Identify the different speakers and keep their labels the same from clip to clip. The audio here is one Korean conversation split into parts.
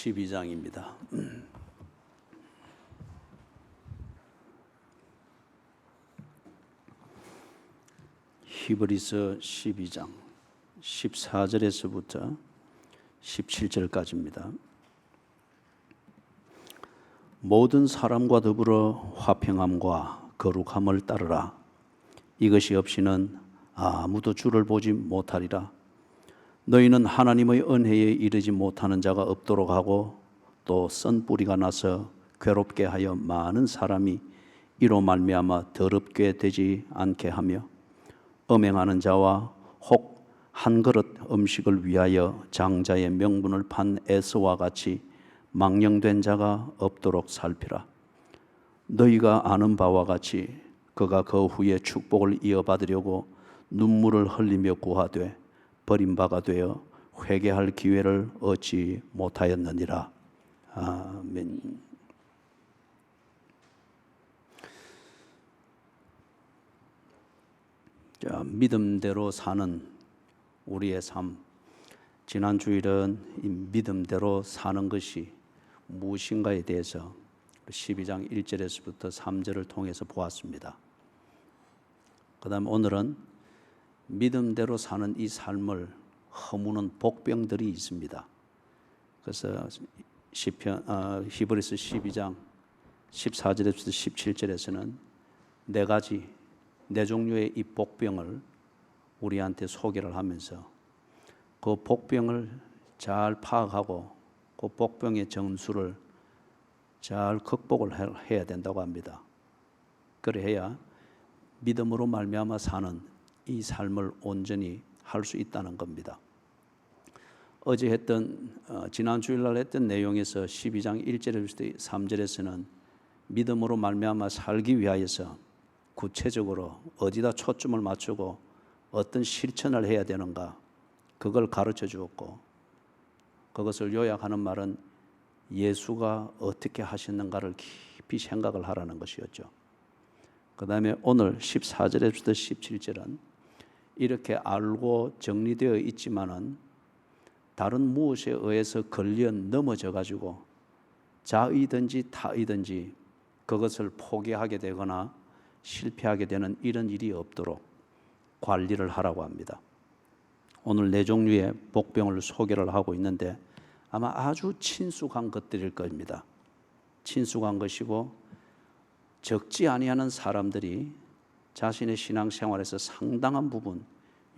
Speaker 1: 12장입니다. 히브리서 12장 14절에서부터 17절까지입니다. 모든 사람과 더불어 화평함과 거룩함을 따르라. 이것이 없이는 아무도 주를 보지 못하리라. 너희는 하나님의 은혜에 이르지 못하는 자가 없도록 하고 또 쓴 뿌리가 나서 괴롭게 하여 많은 사람이 이로 말미암아 더럽게 되지 않게 하며 음행하는 자와 혹 한 그릇 음식을 위하여 장자의 명분을 판 에서와 같이 망령된 자가 없도록 살피라. 너희가 아는 바와 같이 그가 그 후에 축복을 이어받으려고 눈물을 흘리며 구하되 버림바가 되어 회개할 기회를 얻지 못하였느니라. 아멘. 자, 믿음대로 사는 우리의 삶. 지난 주일은 이 믿음대로 사는 것이 무엇인가에 대해서 12장 1절에서부터 3절을 통해서 보았습니다. 그 다음 오늘은 믿음대로 사는 이 삶을 허무는 복병들이 있습니다. 그래서 히브리서 12장 14절에서 17절에서는 네 가지, 네 종류의 이 복병을 우리한테 소개를 하면서 그 복병을 잘 파악하고 그 복병의 정수를 잘 극복을 해야 된다고 합니다. 그래야 믿음으로 말미암아 사는 이 삶을 온전히 할 수 있다는 겁니다. 어제 했던 지난 주일날 했던 내용에서 12장 1절에서 3절에서는 믿음으로 말미암아 살기 위하여서 구체적으로 어디다 초점을 맞추고 어떤 실천을 해야 되는가 그걸 가르쳐 주었고, 그것을 요약하는 말은 예수가 어떻게 하셨는가를 깊이 생각을 하라는 것이었죠. 그 다음에 오늘 14절에서부터 17절은 이렇게 알고 정리되어 있지만은 다른 무엇에 의해서 걸려 넘어져 가지고 자의든지 타의든지 그것을 포기하게 되거나 실패하게 되는 이런 일이 없도록 관리를 하라고 합니다. 오늘 네 종류의 복병을 소개를 하고 있는데 아마 아주 친숙한 것들일 겁니다. 친숙한 것이고 적지 아니하는 사람들이 자신의 신앙생활에서 상당한 부분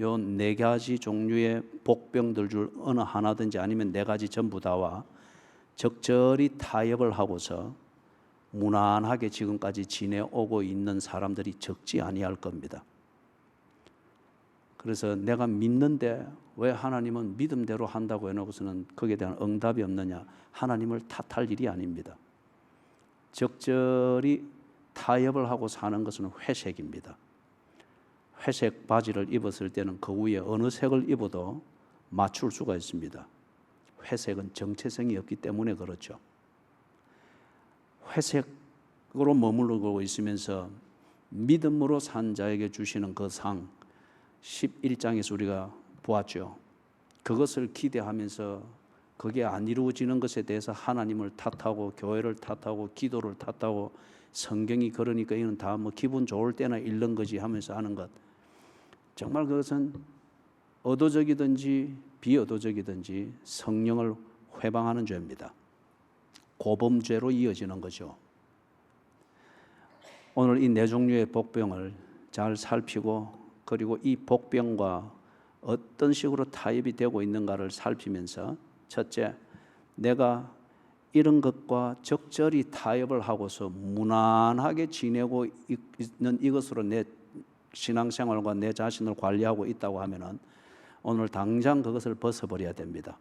Speaker 1: 요 네 가지 종류의 복병들 중 어느 하나든지 아니면 네 가지 전부 다와 적절히 타협을 하고서 무난하게 지금까지 지내오고 있는 사람들이 적지 아니할 겁니다. 그래서 내가 믿는데 왜 하나님은 믿음대로 한다고 해놓고서는 거기에 대한 응답이 없느냐, 하나님을 탓할 일이 아닙니다. 적절히 타협을 하고 사는 것은 회색입니다. 회색 바지를 입었을 때는 그 위에 어느 색을 입어도 맞출 수가 있습니다. 회색은 정체성이 없기 때문에 그렇죠. 회색으로 머무르고 있으면서 믿음으로 산 자에게 주시는 그 상 11장에서 우리가 보았죠. 그것을 기대하면서 그게 안 이루어지는 것에 대해서 하나님을 탓하고 교회를 탓하고 기도를 탓하고 성경이 그러니까 이건 다 뭐 기분 좋을 때나 읽는 거지 하면서 하는 것, 정말 그것은 의도적이든지 비의도적이든지 성령을 회방하는 죄입니다. 고범죄로 이어지는 거죠. 오늘 이 네 종류의 복병을 잘 살피고 그리고 이 복병과 어떤 식으로 타협이 되고 있는가를 살피면서, 첫째, 내가 이런 것과 적절히 타협을 하고서 무난하게 지내고 있는 이것으로 내 신앙생활과 내 자신을 관리하고 있다고 하면은 오늘 당장 그것을 벗어버려야 됩니다.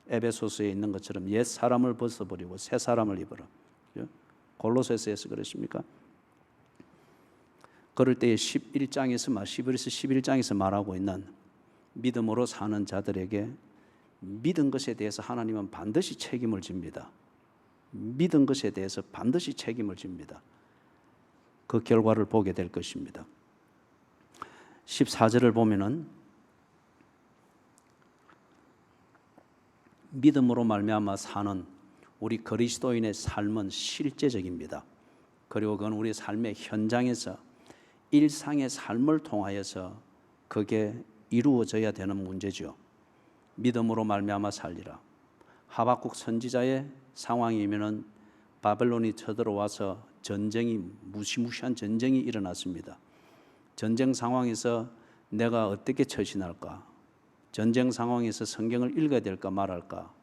Speaker 1: 에베소서에 있는 것처럼 옛 사람을 벗어버리고 새 사람을 입어라. 골로새서에서 그랬습니까? 그럴 때에 11장에서 11장에서 말하고 있는 믿음으로 사는 자들에게 믿은 것에 대해서 하나님은 반드시 책임을 집니다. 믿은 것에 대해서 반드시 책임을 집니다. 그 결과를 보게 될 것입니다. 14절을 보면은 믿음으로 말미암아 사는 우리 그리스도인의 삶은 실제적입니다. 그리고 그건 우리 삶의 현장에서 일상의 삶을 통하여서 그게 이루어져야 되는 문제죠. 믿음으로 말미암아 살리라. 하박국 선지자의 상황이면은 바벨론이 쳐들어와서 전쟁이 무시무시한 전쟁이 일어났습니다. 전쟁 상황에서 내가 어떻게 처신할까? 전쟁 상황에서 성경을 읽어야 될까 말할까?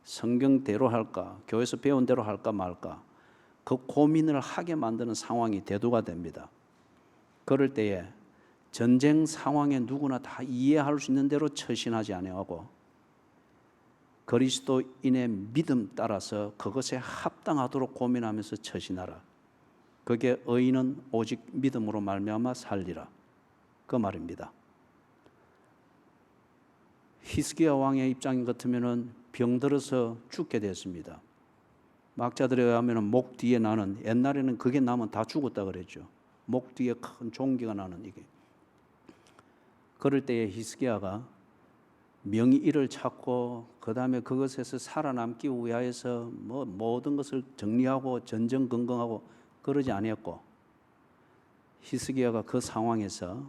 Speaker 1: 성경대로 할까? 교회에서 배운 대로 할까 말까? 그 고민을 하게 만드는 상황이 대두가 됩니다. 그럴 때에 전쟁 상황에 누구나 다 이해할 수 있는 대로 처신하지 아니하고 그리스도인의 믿음 따라서 그것에 합당하도록 고민하면서 처신하라. 그게 의인은 오직 믿음으로 말미암아 살리라. 그 말입니다. 히스기야 왕의 입장 같으면은 병들어서 죽게 됐습니다. 막자들에 의하면 목 뒤에 나는, 옛날에는 그게 나면 다 죽었다 그랬죠. 목 뒤에 큰 종기가 나는 이게. 그럴 때에 히스기야가 명의를 찾고 그 다음에 그것에서 살아남기 위하여서 뭐 모든 것을 정리하고 전전긍긍하고 그러지 아니었고, 히스기야가 그 상황에서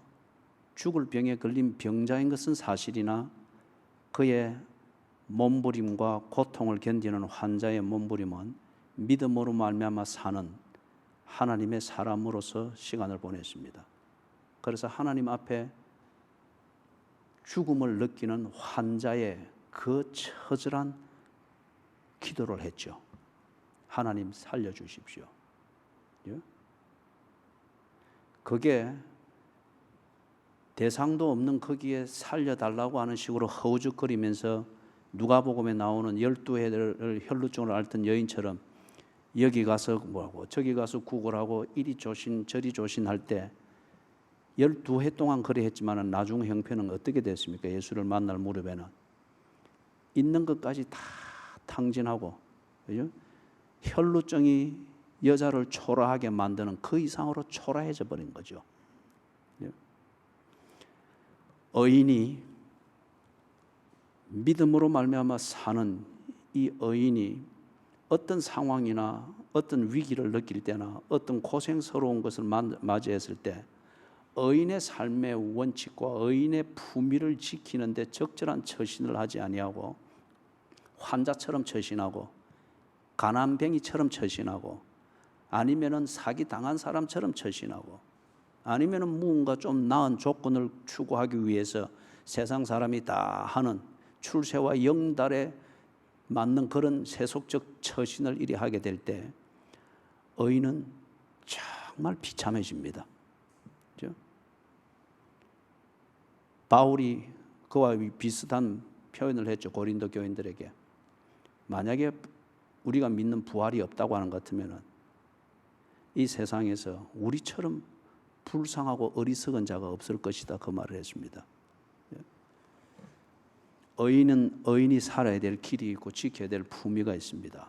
Speaker 1: 죽을 병에 걸린 병자인 것은 사실이나 그의 몸부림과 고통을 견디는 환자의 몸부림은 믿음으로 말미암아 사는 하나님의 사람으로서 시간을 보냈습니다. 그래서 하나님 앞에 죽음을 느끼는 환자의 그 처절한 기도를 했죠. 하나님 살려주십시오. 그게 대상도 없는 거기에 살려달라고 하는 식으로 허우적거리면서 누가복음에 나오는 12해를 혈루증을 앓던 여인처럼 여기 가서 뭐하고 저기 가서 구걸하고 이리 조신 저리 조신할 때 12해 동안 그래 했지만 나중 형편은 어떻게 됐습니까? 예수를 만날 무렵에는 있는 것까지 다 탕진하고, 그죠? 혈루증이 여자를 초라하게 만드는 그 이상으로 초라해져 버린 거죠. 의인이 믿음으로 말미암아 사는 이 의인이 어떤 상황이나 어떤 위기를 느낄 때나 어떤 고생스러운 것을 맞이했을 때 의인의 삶의 원칙과 의인의 품위를 지키는 데 적절한 처신을 하지 아니하고 환자처럼 처신하고 가난뱅이처럼 처신하고 아니면은 사기 당한 사람처럼 처신하고 아니면은 무언가 좀 나은 조건을 추구하기 위해서 세상 사람이 다 하는 출세와 영달에 맞는 그런 세속적 처신을 이리 하게 될 때 의인은 정말 비참해집니다. 그렇죠? 바울이 그와 비슷한 표현을 했죠. 고린도 교인들에게. 만약에 우리가 믿는 부활이 없다고 하는 것 같으면 이 세상에서 우리처럼 불쌍하고 어리석은 자가 없을 것이다. 그 말을 했습니다. 의인은 의인이 살아야 될 길이 있고 지켜야 될 품위가 있습니다.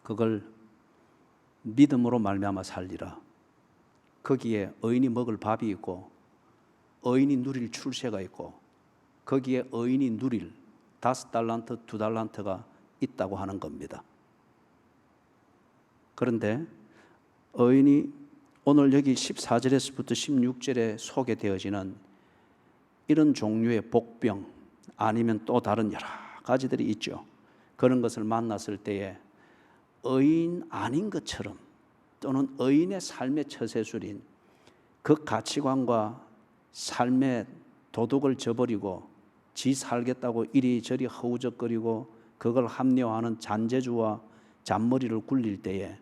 Speaker 1: 그걸 믿음으로 말미암아 살리라. 거기에 의인이 먹을 밥이 있고 의인이 누릴 출세가 있고 거기에 의인이 누릴 5달란트, 2달란트가 있다고 하는 겁니다. 그런데 의인이 오늘 여기 14절에서부터 16절에 소개되어지는 이런 종류의 복병 아니면 또 다른 여러 가지들이 있죠. 그런 것을 만났을 때에 의인 아닌 것처럼 또는 의인의 삶의 처세술인 그 가치관과 삶의 도덕을 저버리고 지 살겠다고 이리저리 허우적거리고 그걸 합리화하는 잔재주와 잔머리를 굴릴 때에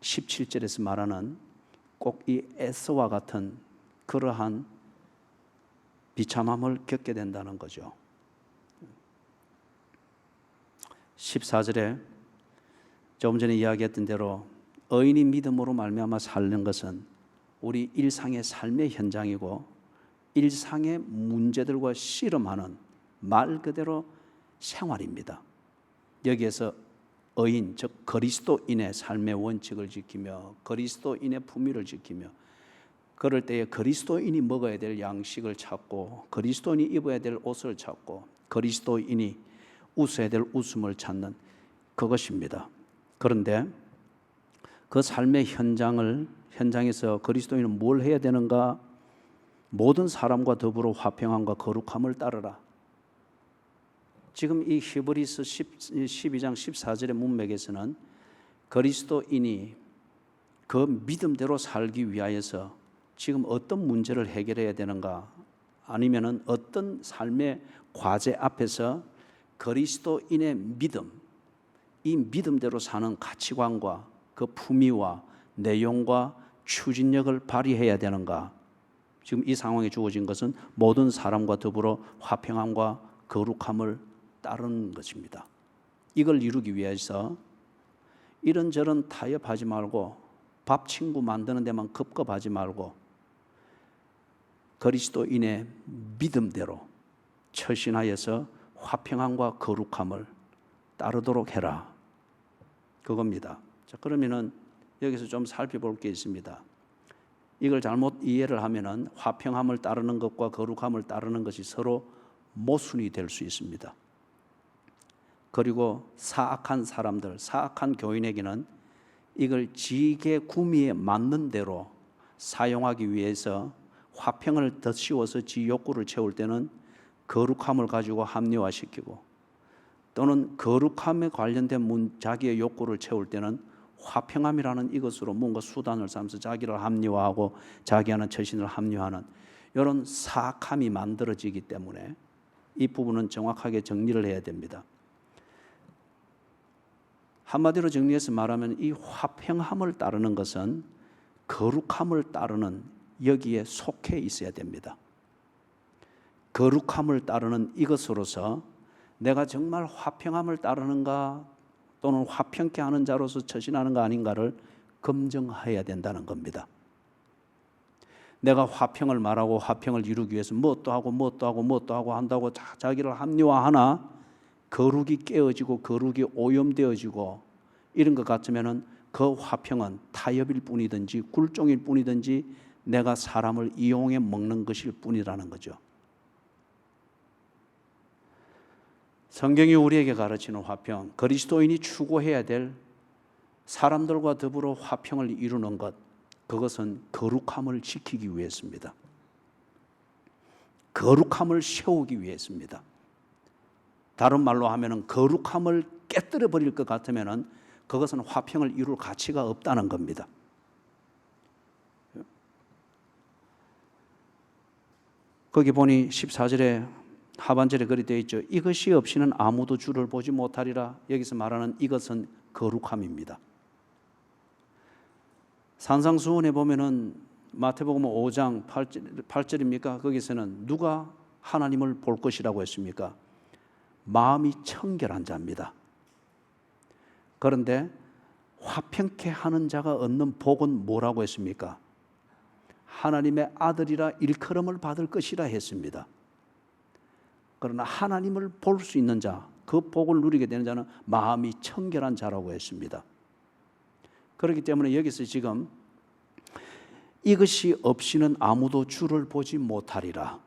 Speaker 1: 17절에서 말하는 꼭 이 에서와 같은 그러한 비참함을 겪게 된다는 거죠. 14절에 조금 전에 이야기했던 대로 의인이 믿음으로 말미암아 사는 것은 우리 일상의 삶의 현장이고 일상의 문제들과 씨름하는 말 그대로 생활입니다. 여기에서 의인, 즉 그리스도인의 삶의 원칙을 지키며 그리스도인의 품위를 지키며 그럴 때에 그리스도인이 먹어야 될 양식을 찾고 그리스도인이 입어야 될 옷을 찾고 그리스도인이 웃어야 될 웃음을 찾는 그것입니다. 그런데 그 삶의 현장에서 그리스도인은 뭘 해야 되는가? 모든 사람과 더불어 화평함과 거룩함을 따르라. 지금 이 히브리서 12장 14절의 문맥에서는 그리스도인이 그 믿음대로 살기 위하여서 지금 어떤 문제를 해결해야 되는가, 아니면은 어떤 삶의 과제 앞에서 그리스도인의 믿음, 이 믿음대로 사는 가치관과 그 품위와 내용과 추진력을 발휘해야 되는가. 지금 이 상황에 주어진 것은 모든 사람과 더불어 화평함과 거룩함을 따르는 것입니다. 이걸 이루기 위해서 이런저런 타협하지 말고 밥 친구 만드는 데만 급급하지 말고 그리스도인의 믿음대로 처신하여서 화평함과 거룩함을 따르도록 해라. 그겁니다. 자, 그러면은 여기서 좀 살펴볼 게 있습니다. 이걸 잘못 이해를 하면은 화평함을 따르는 것과 거룩함을 따르는 것이 서로 모순이 될 수 있습니다. 그리고 사악한 사람들, 사악한 교인에게는 이걸 지게 구미에 맞는 대로 사용하기 위해서 화평을 더 씌워서 지 욕구를 채울 때는 거룩함을 가지고 합리화시키고, 또는 거룩함에 관련된 자기의 욕구를 채울 때는 화평함이라는 이것으로 뭔가 수단을 삼아서 자기를 합리화하고 자기 하는 처신을 합리화하는 이런 사악함이 만들어지기 때문에 이 부분은 정확하게 정리를 해야 됩니다. 한마디로 정리해서 말하면 이 화평함을 따르는 것은 거룩함을 따르는 여기에 속해 있어야 됩니다. 거룩함을 따르는 이것으로서 내가 정말 화평함을 따르는가 또는 화평케 하는 자로서 처신하는가 아닌가를 검증해야 된다는 겁니다. 내가 화평을 말하고 화평을 이루기 위해서 무엇도 하고 한다고 자기를 합리화하나 거룩이 깨어지고 거룩이 오염되어지고 이런 것 같으면은 그 화평은 타협일 뿐이든지 굴종일 뿐이든지 내가 사람을 이용해 먹는 것일 뿐이라는 거죠. 성경이 우리에게 가르치는 화평, 그리스도인이 추구해야 될 사람들과 더불어 화평을 이루는 것, 그것은 거룩함을 지키기 위해서입니다. 거룩함을 세우기 위해서입니다. 다른 말로 하면은 거룩함을 깨뜨려 버릴 것 같으면은 그것은 화평을 이룰 가치가 없다는 겁니다. 거기 보니 14절에 하반절에 그리 되어 있죠. 이것이 없이는 아무도 주를 보지 못하리라. 여기서 말하는 이것은 거룩함입니다. 산상수훈에 보면은 마태복음 5장 8절입니까? 거기서는 누가 하나님을 볼 것이라고 했습니까? 마음이 청결한 자입니다. 그런데 화평케 하는 자가 얻는 복은 뭐라고 했습니까? 하나님의 아들이라 일컬음을 받을 것이라 했습니다. 그러나 하나님을 볼 수 있는 자, 그 복을 누리게 되는 자는 마음이 청결한 자라고 했습니다. 그렇기 때문에 여기서 지금 이것이 없이는 아무도 주를 보지 못하리라.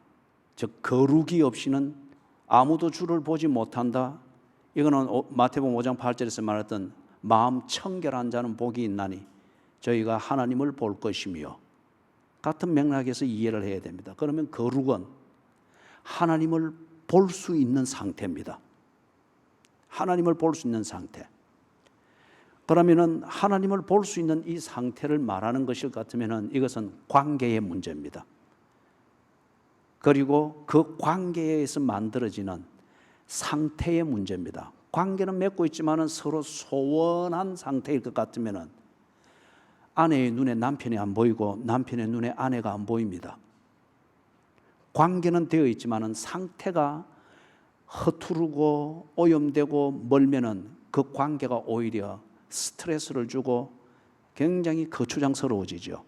Speaker 1: 즉 거룩이 없이는 아무도 주를 보지 못한다. 이거는 마태복음 5장 8절에서 말했던 마음 청결한 자는 복이 있나니 저희가 하나님을 볼 것이며, 같은 맥락에서 이해를 해야 됩니다. 그러면 거룩은 하나님을 볼 수 있는 상태입니다. 하나님을 볼 수 있는 상태. 그러면은 하나님을 볼 수 있는 이 상태를 말하는 것일 같으면은 이것은 관계의 문제입니다. 그리고 그 관계에서 만들어지는 상태의 문제입니다. 관계는 맺고 있지만은 서로 소원한 상태일 것 같으면은 아내의 눈에 남편이 안 보이고 남편의 눈에 아내가 안 보입니다. 관계는 되어 있지만은 상태가 허투르고 오염되고 멀면은 그 관계가 오히려 스트레스를 주고 굉장히 거추장스러워지죠.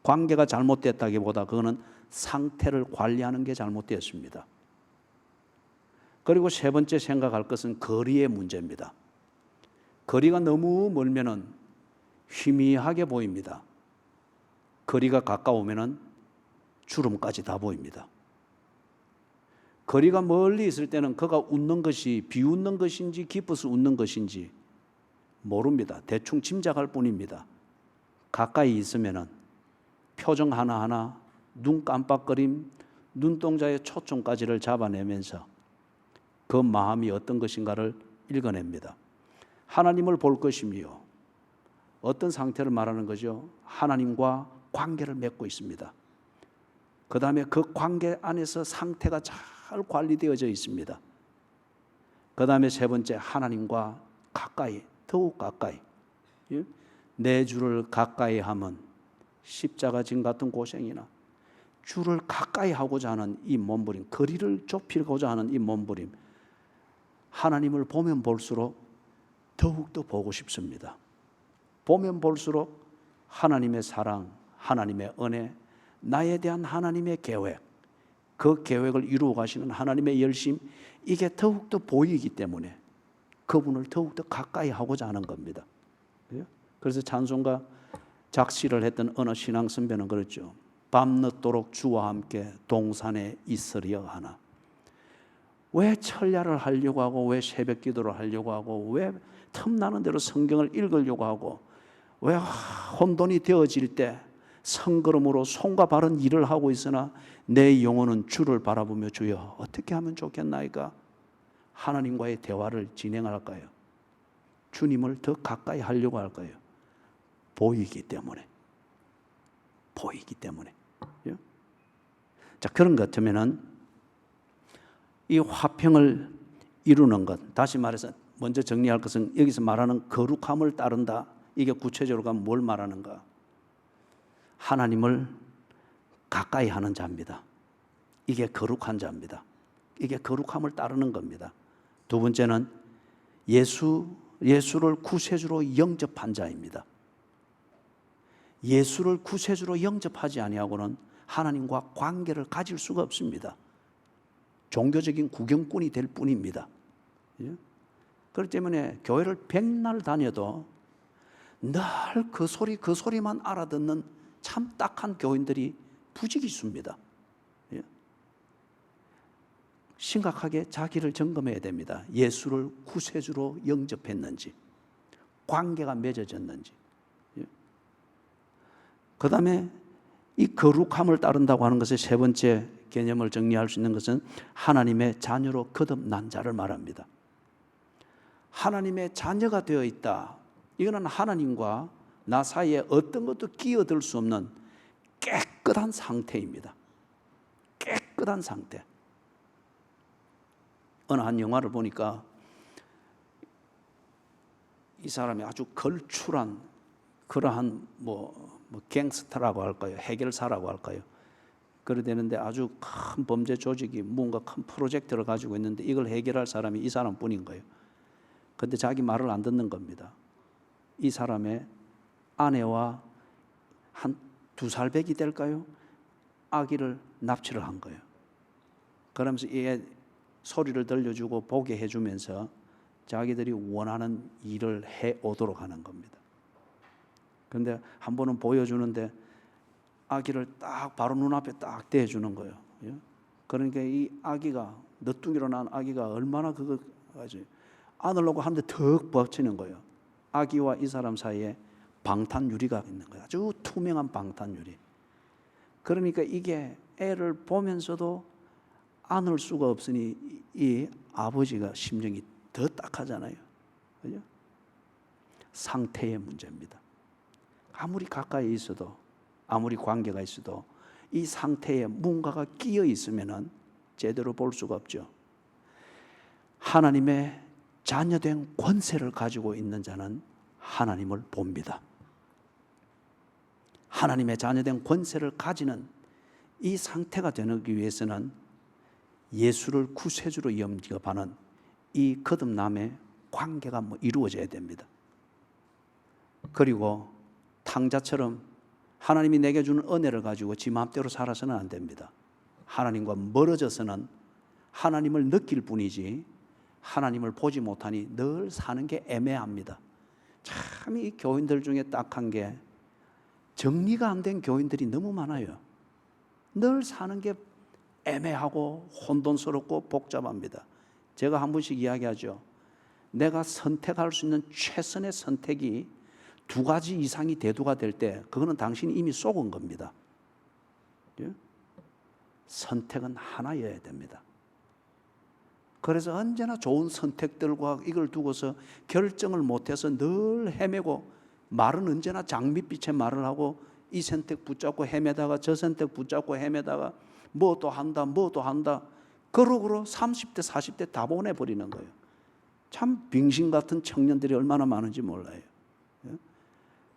Speaker 1: 관계가 잘못됐다기보다 그거는 상태를 관리하는 게 잘못되었습니다. 그리고 세 번째 생각할 것은 거리의 문제입니다. 거리가 너무 멀면은 희미하게 보입니다. 거리가 가까우면은 주름까지 다 보입니다. 거리가 멀리 있을 때는 그가 웃는 것이 비웃는 것인지 기뻐서 웃는 것인지 모릅니다. 대충 짐작할 뿐입니다. 가까이 있으면은 표정 하나하나, 눈 깜빡거림, 눈동자의 초점까지를 잡아내면서 그 마음이 어떤 것인가를 읽어냅니다. 하나님을 볼 것이며 어떤 상태를 말하는 거죠? 하나님과 관계를 맺고 있습니다. 그 다음에 그 관계 안에서 상태가 잘 관리되어져 있습니다. 그 다음에 세 번째, 하나님과 가까이, 더욱 가까이. 내 주를 가까이 하면 십자가 진 같은 고생이나 주를 가까이 하고자 하는 이 몸부림, 거리를 좁히고자 하는 이 몸부림, 하나님을 보면 볼수록 더욱더 보고 싶습니다. 보면 볼수록 하나님의 사랑, 하나님의 은혜, 나에 대한 하나님의 계획, 그 계획을 이루어 가시는 하나님의 열심, 이게 더욱더 보이기 때문에 그분을 더욱더 가까이 하고자 하는 겁니다. 그래서 찬송가 작시를 했던 어느 신앙 선배는 그랬죠. 밤늦도록 주와 함께 동산에 있으려 하나. 왜 철야를 하려고 하고, 왜 새벽 기도를 하려고 하고, 왜 틈나는 대로 성경을 읽으려고 하고, 왜 혼돈이 되어질 때 성걸음으로 손과 발은 일을 하고 있으나 내 영혼은 주를 바라보며 주여 어떻게 하면 좋겠나이까? 하나님과의 대화를 진행할까요? 주님을 더 가까이 하려고 할까요? 보이기 때문에. 자, 그런 것 같으면은 이 화평을 이루는 것, 다시 말해서 먼저 정리할 것은 여기서 말하는 거룩함을 따른다. 이게 구체적으로 가면 뭘 말하는가? 하나님을 가까이 하는 자입니다. 이게 거룩한 자입니다. 이게 거룩함을 따르는 겁니다. 두 번째는 예수를 구세주로 영접한 자입니다. 예수를 구세주로 영접하지 아니하고는 하나님과 관계를 가질 수가 없습니다. 종교적인 구경꾼이 될 뿐입니다. 그렇기 때문에 교회를 백날 다녀도 늘 그 소리만 알아듣는 참 딱한 교인들이 부지기수입니다. 심각하게 자기를 점검해야 됩니다. 예수를 구세주로 영접했는지, 관계가 맺어졌는지. 그 다음에 이 거룩함을 따른다고 하는 것의 세 번째 개념을 정리할 수 있는 것은 하나님의 자녀로 거듭난 자를 말합니다. 하나님의 자녀가 되어 있다. 이거는 하나님과 나 사이에 어떤 것도 끼어들 수 없는 깨끗한 상태입니다. 깨끗한 상태. 어느 한 영화를 보니까 이 사람이 아주 걸출한 그러한 갱스터라고 할까요? 해결사라고 할까요? 그래 되는데 아주 큰 범죄 조직이 뭔가 큰 프로젝트를 가지고 있는데 이걸 해결할 사람이 이 사람뿐인 거예요. 그런데 자기 말을 안 듣는 겁니다. 이 사람의 아내와 한 2살 배기 될까요? 아기를 납치를 한 거예요. 그러면서 얘 소리를 들려주고 보게 해주면서 자기들이 원하는 일을 해오도록 하는 겁니다. 그런데 한 번은 보여주는데 아기를 딱 바로 눈앞에 딱 대주는 거예요. 그러니까 이 아기가 너뚱이로 난 아기가 얼마나 그거 가지 안으려고 하는데 턱 버치는 거예요. 아기와 이 사람 사이에 방탄유리가 있는 거예요. 아주 투명한 방탄유리. 그러니까 이게 애를 보면서도 안을 수가 없으니 이 아버지가 심정이 더 딱하잖아요. 그죠? 상태의 문제입니다. 아무리 가까이 있어도, 아무리 관계가 있어도 이 상태에 뭔가가 끼어 있으면은 제대로 볼 수가 없죠. 하나님의 자녀된 권세를 가지고 있는 자는 하나님을 봅니다. 하나님의 자녀된 권세를 가지는 이 상태가 되기 위해서는 예수를 구세주로 영접하는 이 거듭남의 관계가 이루어져야 됩니다. 그리고 탕자처럼 하나님이 내게 주는 은혜를 가지고 지 마음대로 살아서는 안 됩니다. 하나님과 멀어져서는 하나님을 느낄 뿐이지 하나님을 보지 못하니 늘 사는 게 애매합니다. 참 이 교인들 중에 딱한 게 정리가 안 된 교인들이 너무 많아요. 늘 사는 게 애매하고 혼돈스럽고 복잡합니다. 제가 한 번씩 이야기하죠. 내가 선택할 수 있는 최선의 선택이 두 가지 이상이 대두가 될 때 그거는 당신이 이미 속은 겁니다. 선택은 하나여야 됩니다. 그래서 언제나 좋은 선택들과 이걸 두고서 결정을 못해서 늘 헤매고, 말은 언제나 장밋빛의 말을 하고 이 선택 붙잡고 헤매다가 저 선택 붙잡고 헤매다가 뭐 또 한다 뭐 또 한다, 그러고 30대 40대 다 보내버리는 거예요. 참 빙신 같은 청년들이 얼마나 많은지 몰라요.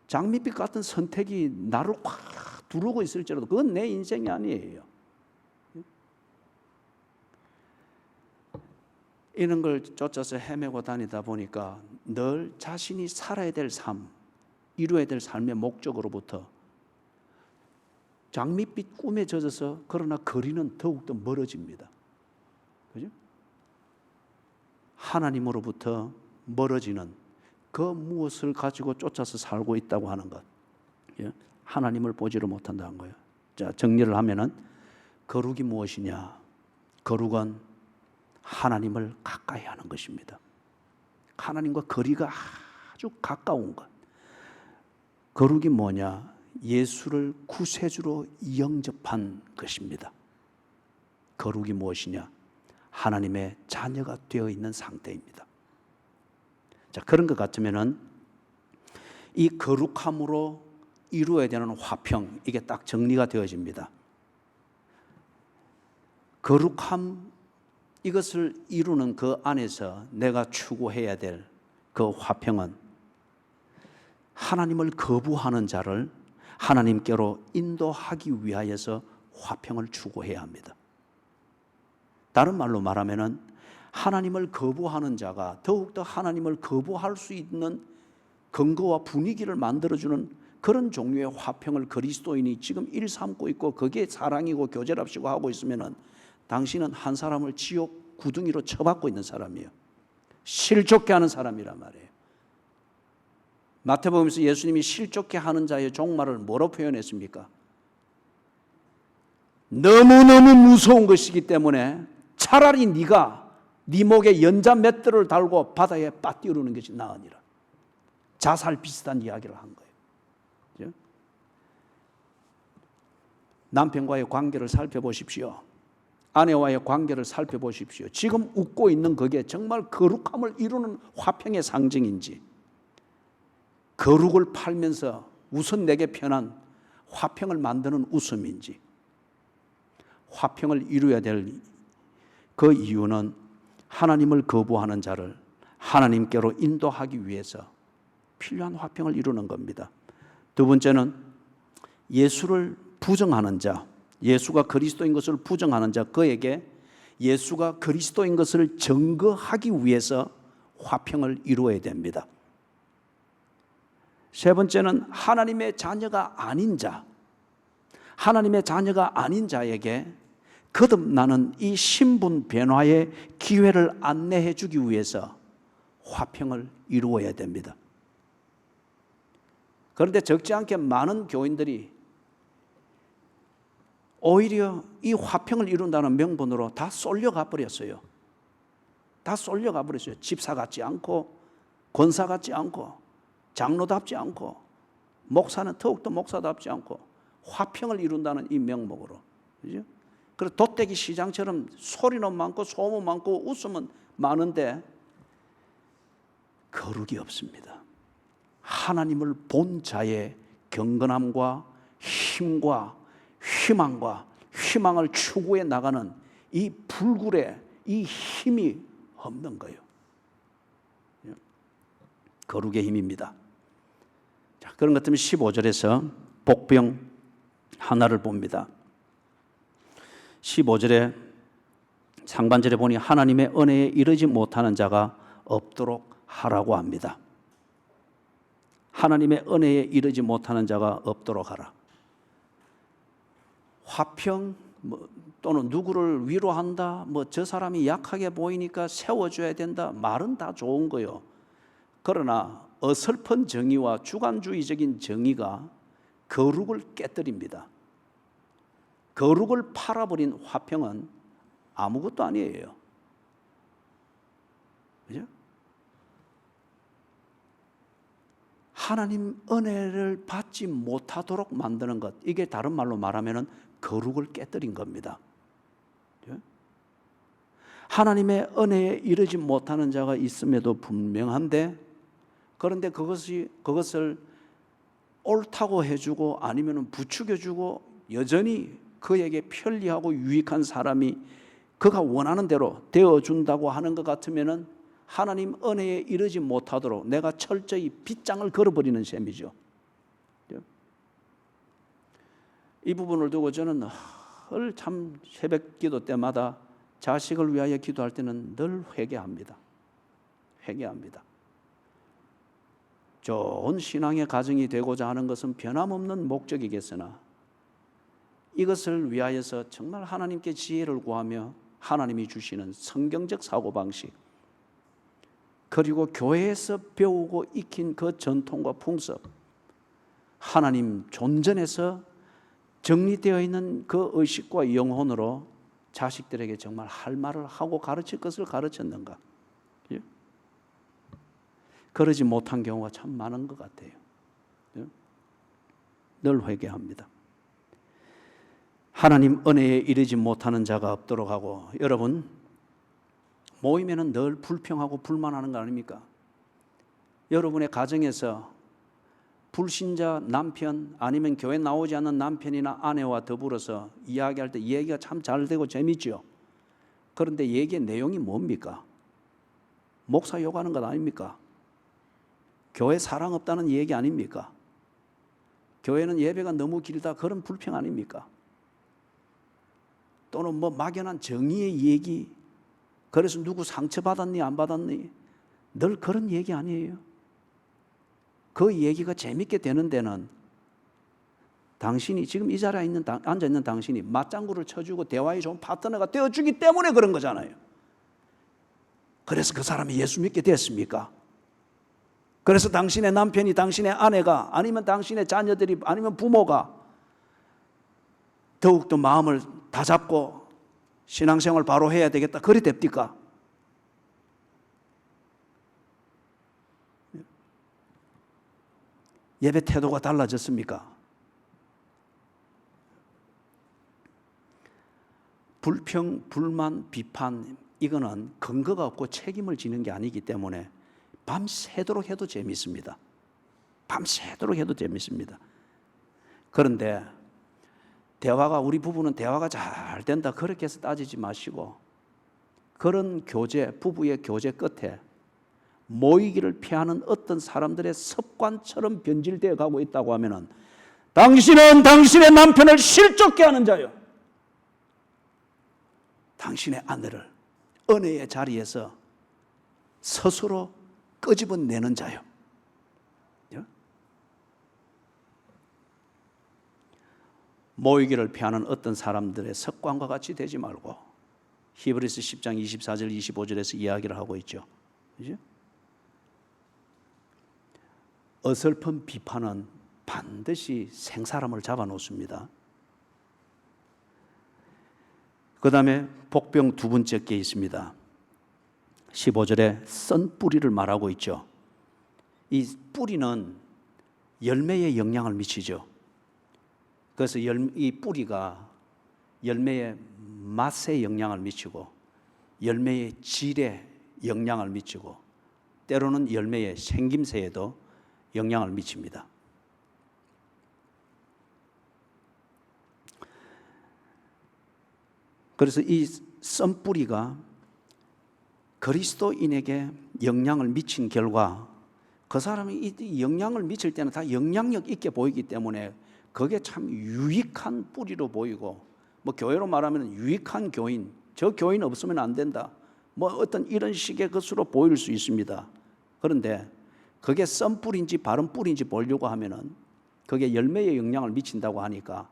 Speaker 1: 장밋빛 같은 선택이 나를 확 두르고 있을지라도 그건 내 인생이 아니에요. 이런 걸 쫓아서 헤매고 다니다 보니까 늘 자신이 살아야 될 삶, 이루어야 될 삶의 목적으로부터 장밋빛 꿈에 젖어서 그러나 거리는 더욱더 멀어집니다. 그죠? 하나님으로부터 멀어지는 그 무엇을 가지고 쫓아서 살고 있다고 하는 것, 하나님을 보지를 못한다는 거예요. 자, 정리를 하면은 거룩이 무엇이냐? 거룩은 하나님을 가까이 하는 것입니다. 하나님과 거리가 아주 가까운 것. 거룩이 뭐냐? 예수를 구세주로 영접한 것입니다. 거룩이 무엇이냐? 하나님의 자녀가 되어 있는 상태입니다. 자, 그런 것 같으면은 이 거룩함으로 이루어야 되는 화평, 이게 딱 정리가 되어집니다. 거룩함, 이것을 이루는 그 안에서 내가 추구해야 될 그 화평은 하나님을 거부하는 자를 하나님께로 인도하기 위하여서 화평을 추구해야 합니다. 다른 말로 말하면은 하나님을 거부하는 자가 더욱더 하나님을 거부할 수 있는 근거와 분위기를 만들어주는 그런 종류의 화평을 그리스도인이 지금 일삼고 있고 거기에 사랑이고 교제랍시고 하고 있으면은 당신은 한 사람을 지옥 구덩이로 쳐박고 있는 사람이에요. 실족케 하는 사람이란 말이에요. 마태복음에서 예수님이 실족케 하는 자의 종말을 뭐로 표현했습니까? 너무너무 무서운 것이기 때문에 차라리 네가 네 목에 연자 맷돌을 달고 바다에 빠뜨리는 것이 나으니라. 자살 비슷한 이야기를 한 거예요. 그렇죠? 남편과의 관계를 살펴보십시오. 아내와의 관계를 살펴보십시오. 지금 웃고 있는 그게 정말 거룩함을 이루는 화평의 상징인지, 거룩을 팔면서 우선 내게 편한 화평을 만드는 웃음인지. 화평을 이루어야 될 그 이유는 하나님을 거부하는 자를 하나님께로 인도하기 위해서 필요한 화평을 이루는 겁니다. 두 번째는 예수를 부정하는 자, 예수가 그리스도인 것을 부정하는 자, 그에게 예수가 그리스도인 것을 증거하기 위해서 화평을 이루어야 됩니다. 세 번째는 하나님의 자녀가 아닌 자, 하나님의 자녀가 아닌 자에게 거듭나는 이 신분 변화의 기회를 안내해 주기 위해서 화평을 이루어야 됩니다. 그런데 적지 않게 많은 교인들이 오히려 이 화평을 이룬다는 명분으로 다 쏠려가 버렸어요. 다 쏠려가 버렸어요. 집사 같지 않고, 권사 같지 않고, 장로답지 않고, 목사는 더욱더 목사답지 않고, 화평을 이룬다는 이 명목으로. 그죠? 그래서 돗대기 시장처럼 소리는 많고 소문 많고 웃음은 많은데 거룩이 없습니다. 하나님을 본 자의 경건함과 힘과 희망과 희망을 추구해 나가는 이 불굴의 이 힘이 없는 거예요. 거룩의 힘입니다. 자, 그런 것 때문에 15절에서 복병 하나를 봅니다. 15절에 상반절에 보니 하나님의 은혜에 이르지 못하는 자가 없도록 하라고 합니다. 하나님의 은혜에 이르지 못하는 자가 없도록 하라. 화평 또는 누구를 위로한다, 저 사람이 약하게 보이니까 세워줘야 된다, 말은 다 좋은 거요. 그러나 어설픈 정의와 주관주의적인 정의가 거룩을 깨뜨립니다. 거룩을 팔아버린 화평은 아무것도 아니에요. 그죠? 하나님 은혜를 받지 못하도록 만드는 것, 이게 다른 말로 말하면 거룩을 깨뜨린 겁니다. 그죠? 하나님의 은혜에 이르지 못하는 자가 있음에도 분명한데, 그런데 그것을 옳다고 해주고 아니면 부추겨주고 여전히 그에게 편리하고 유익한 사람이 그가 원하는 대로 되어준다고 하는 것 같으면 하나님 은혜에 이르지 못하도록 내가 철저히 빗장을 걸어버리는 셈이죠. 이 부분을 두고 저는 참 새벽 기도 때마다 자식을 위하여 기도할 때는 늘 회개합니다. 회개합니다. 좋은 신앙의 가정이 되고자 하는 것은 변함없는 목적이겠으나 이것을 위하여서 정말 하나님께 지혜를 구하며 하나님이 주시는 성경적 사고방식, 그리고 교회에서 배우고 익힌 그 전통과 풍습, 하나님 존전에서 정리되어 있는 그 의식과 영혼으로 자식들에게 정말 할 말을 하고 가르칠 것을 가르쳤는가? 그러지 못한 경우가 참 많은 것 같아요. 늘 회개합니다. 하나님 은혜에 이르지 못하는 자가 없도록 하고, 여러분 모이면은 늘 불평하고 불만하는 거 아닙니까? 여러분의 가정에서 불신자 남편 아니면 교회 나오지 않는 남편이나 아내와 더불어서 이야기할 때 얘기가 참 잘 되고 재밌죠. 그런데 얘기의 내용이 뭡니까? 목사 욕하는 것 아닙니까? 교회 사랑 없다는 얘기 아닙니까? 교회는 예배가 너무 길다, 그런 불평 아닙니까? 또는 뭐 막연한 정의의 얘기, 그래서 누구 상처받았니 안 받았니, 늘 그런 얘기 아니에요. 그 얘기가 재밌게 되는 데는 당신이 지금 이 자리에 앉아있는 당신이 맞장구를 쳐주고 대화에 좋은 파트너가 되어주기 때문에 그런 거잖아요. 그래서 그 사람이 예수 믿게 됐습니까? 그래서 당신의 남편이, 당신의 아내가, 아니면 당신의 자녀들이, 아니면 부모가 더욱더 마음을 다잡고 신앙생활 바로 해야 되겠다, 그리 됩니까? 예배 태도가 달라졌습니까? 불평, 불만, 비판, 이거는 근거가 없고 책임을 지는 게 아니기 때문에 밤새도록 해도 재밌습니다. 밤새도록 해도 재밌습니다. 그런데 우리 부부는 대화가 잘 된다, 그렇게 해서 따지지 마시고, 그런 교제, 부부의 교제 끝에 모이기를 피하는 어떤 사람들의 습관처럼 변질되어 가고 있다고 하면은, 당신은 당신의 남편을 실족게 하는 자요, 당신의 아내를 은혜의 자리에서 스스로 끄집어내는 자요. 모이기를 피하는 어떤 사람들의 습관과 같이 되지 말고, 히브리서 10장 24절 25절에서 이야기를 하고 있죠. 그죠? 어설픈 비판은 반드시 생사람을 잡아놓습니다. 그 다음에 복병 두 번째 게 있습니다. 15절에 썬 뿌리를 말하고 있죠. 이 뿌리는 열매에 영향을 미치죠. 그래서 이 뿌리가 열매의 맛에 영향을 미치고, 열매의 질에 영향을 미치고, 때로는 열매의 생김새에도 영향을 미칩니다. 그래서 이 썬뿌리가 그리스도인에게 영향을 미친 결과, 그 사람이 이 영향을 미칠 때는 다 영향력 있게 보이기 때문에 그게 참 유익한 뿌리로 보이고, 뭐 교회로 말하면 유익한 교인, 저 교인 없으면 안 된다, 뭐 어떤 이런 식의 것으로 보일 수 있습니다. 그런데 그게 썬 뿌리인지 바른 뿌리인지 보려고 하면은 그게 열매에 영향을 미친다고 하니까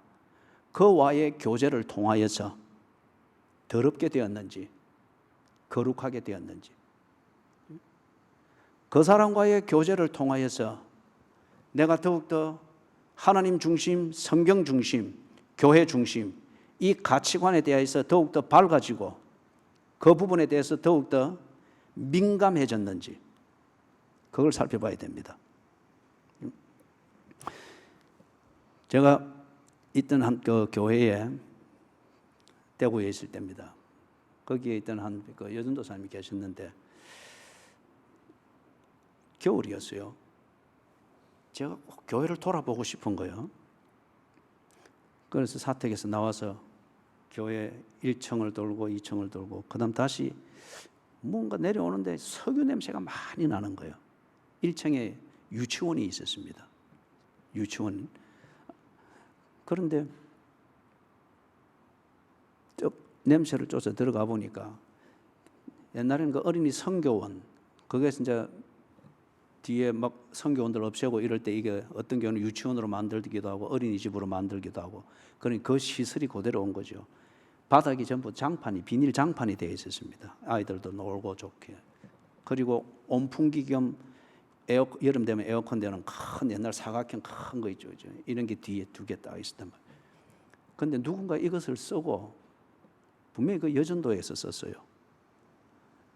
Speaker 1: 그와의 교제를 통하여서 더럽게 되었는지 거룩하게 되었는지, 그 사람과의 교제를 통하여서 내가 더욱더 하나님 중심, 성경 중심, 교회 중심, 이 가치관에 대해서 더욱더 밝아지고 그 부분에 대해서 더욱더 민감해졌는지 그걸 살펴봐야 됩니다. 제가 있던 한 그 교회에 대구에 있을 때입니다. 거기에 있던 한 그 여전도사님이 계셨는데 겨울이었어요. 제가 꼭 교회를 돌아보고 싶은 거예요. 그래서 사택에서 나와서 교회 1층을 돌고 2층을 돌고 그다음 다시 뭔가 내려오는데 석유 냄새가 많이 나는 거예요. 1층에 유치원이 있었습니다. 유치원. 그런데 냄새를 쫓아 들어가 보니까 옛날에는 그 어린이 성교원 거기에서 이제 뒤에 막 성교원들 없애고 이럴 때 이게 어떤 경우는 유치원으로 만들기도 하고 어린이집으로 만들기도 하고 그러니 그 시설이 그대로 온 거죠. 바닥이 전부 장판이 비닐 장판이 되어 있었습니다. 아이들도 놀고 좋게. 그리고 온풍기 겸 여름 되면 에어컨 되는 큰 옛날 사각형 큰 거 있죠. 이런 게 뒤에 2개 딱 있었단 말이에요. 그런데 누군가 이것을 쓰고 분명히 그 여전도에서 썼어요.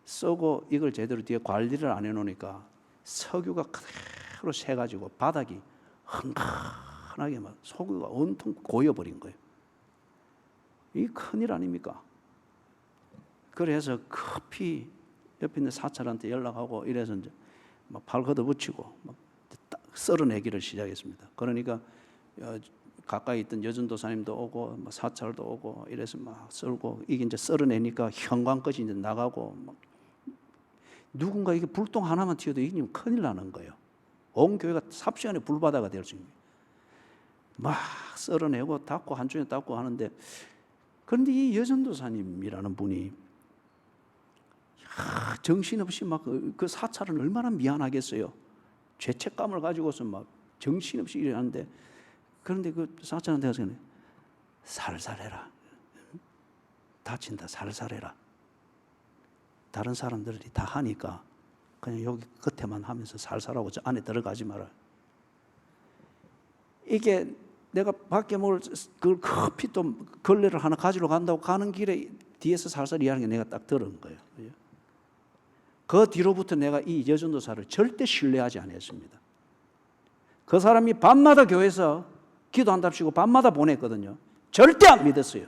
Speaker 1: 쓰고 이걸 제대로 뒤에 관리를 안 해놓으니까 석유가 그대로 새가지고 바닥이 흥건하게 막 석유가 온통 고여버린 거예요. 이 큰일 아닙니까? 그래서 급히 옆에 있는 사찰한테 연락하고 이래서 이제 막 팔 걷어붙이고 막 썰어내기를 시작했습니다. 그러니까 가까이 있던 여전도사님도 오고 막 사찰도 오고 이래서 막 썰고 이게 이제 썰어내니까 형광까지 이제 나가고 막 누군가 이게 불똥 하나만 튀어도 이게 큰일 나는 거예요. 온 교회가 삽시간에 불바다가 될 수 있는 거예요. 막 썰어내고 닦고 한쪽에 닦고 하는데 그런데 이 여전도사님이라는 분이 정신없이 막 그 사찰은 얼마나 미안하겠어요. 죄책감을 가지고서 막 정신없이 일하는데 그런데 그 사찰한테 가서 살살해라. 다친다 살살해라. 다른 사람들이 다 하니까 그냥 여기 끝에만 하면서 살살하고 저 안에 들어가지 마라. 이게 내가 밖에 뭘 그걸 급히 또 걸레를 하나 가지러 간다고 가는 길에 뒤에서 살살 이야기하는 게 내가 딱 들은 거예요. 그 뒤로부터 내가 이 여전도사를 절대 신뢰하지 않았습니다. 그 사람이 밤마다 교회에서 기도한답시고 밤마다 보냈거든요. 절대 안 믿었어요.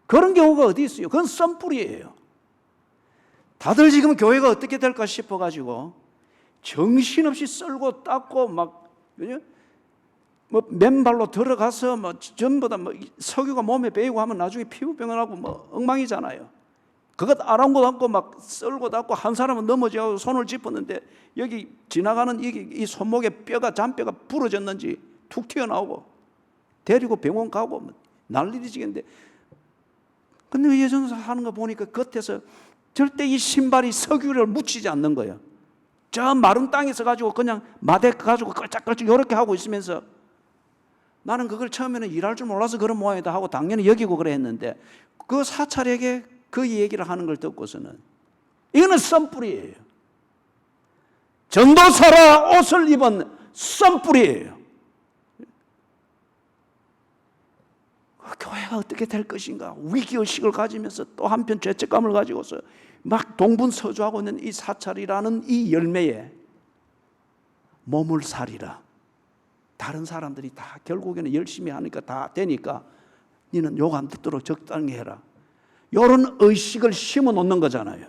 Speaker 1: 그런 경우가 어디 있어요? 그건 썸뿌리예요. 다들 지금 교회가 어떻게 될까 싶어가지고 정신없이 썰고 닦고 막 뭐 맨발로 들어가서 뭐 전부 다 뭐 석유가 몸에 배이고 하면 나중에 피부병을 하고 뭐 엉망이잖아요. 그것 아랑곳 않고 막 썰고 닦고 한 사람은 넘어지고 손을 짚었는데 여기 지나가는 이 손목에 뼈가 잔뼈가 부러졌는지 툭 튀어나오고 데리고 병원 가고 뭐 난리를 지겠는데 근데 예전에서 하는 거 보니까 겉에서 절대 이 신발이 석유를 묻히지 않는 거예요. 저 마른 땅에서 가지고 그냥 마대 가지고 끌짝끌짝 이렇게 하고 있으면서 나는 그걸 처음에는 일할 줄 몰라서 그런 모양이다 하고 당연히 여기고 그래 했는데 그 사찰에게 그 얘기를 하는 걸 듣고서는 이거는 썸뿌리예요. 전도사라 옷을 입은 썸뿌리예요. 교회가 어떻게 될 것인가 위기의식을 가지면서 또 한편 죄책감을 가지고서 막 동분서주하고 있는 이 사찰이라는 이 열매에 몸을 사리라. 다른 사람들이 다 결국에는 열심히 하니까 다 되니까 너는 욕 안 듣도록 적당히 해라. 이런 의식을 심어 놓는 거잖아요.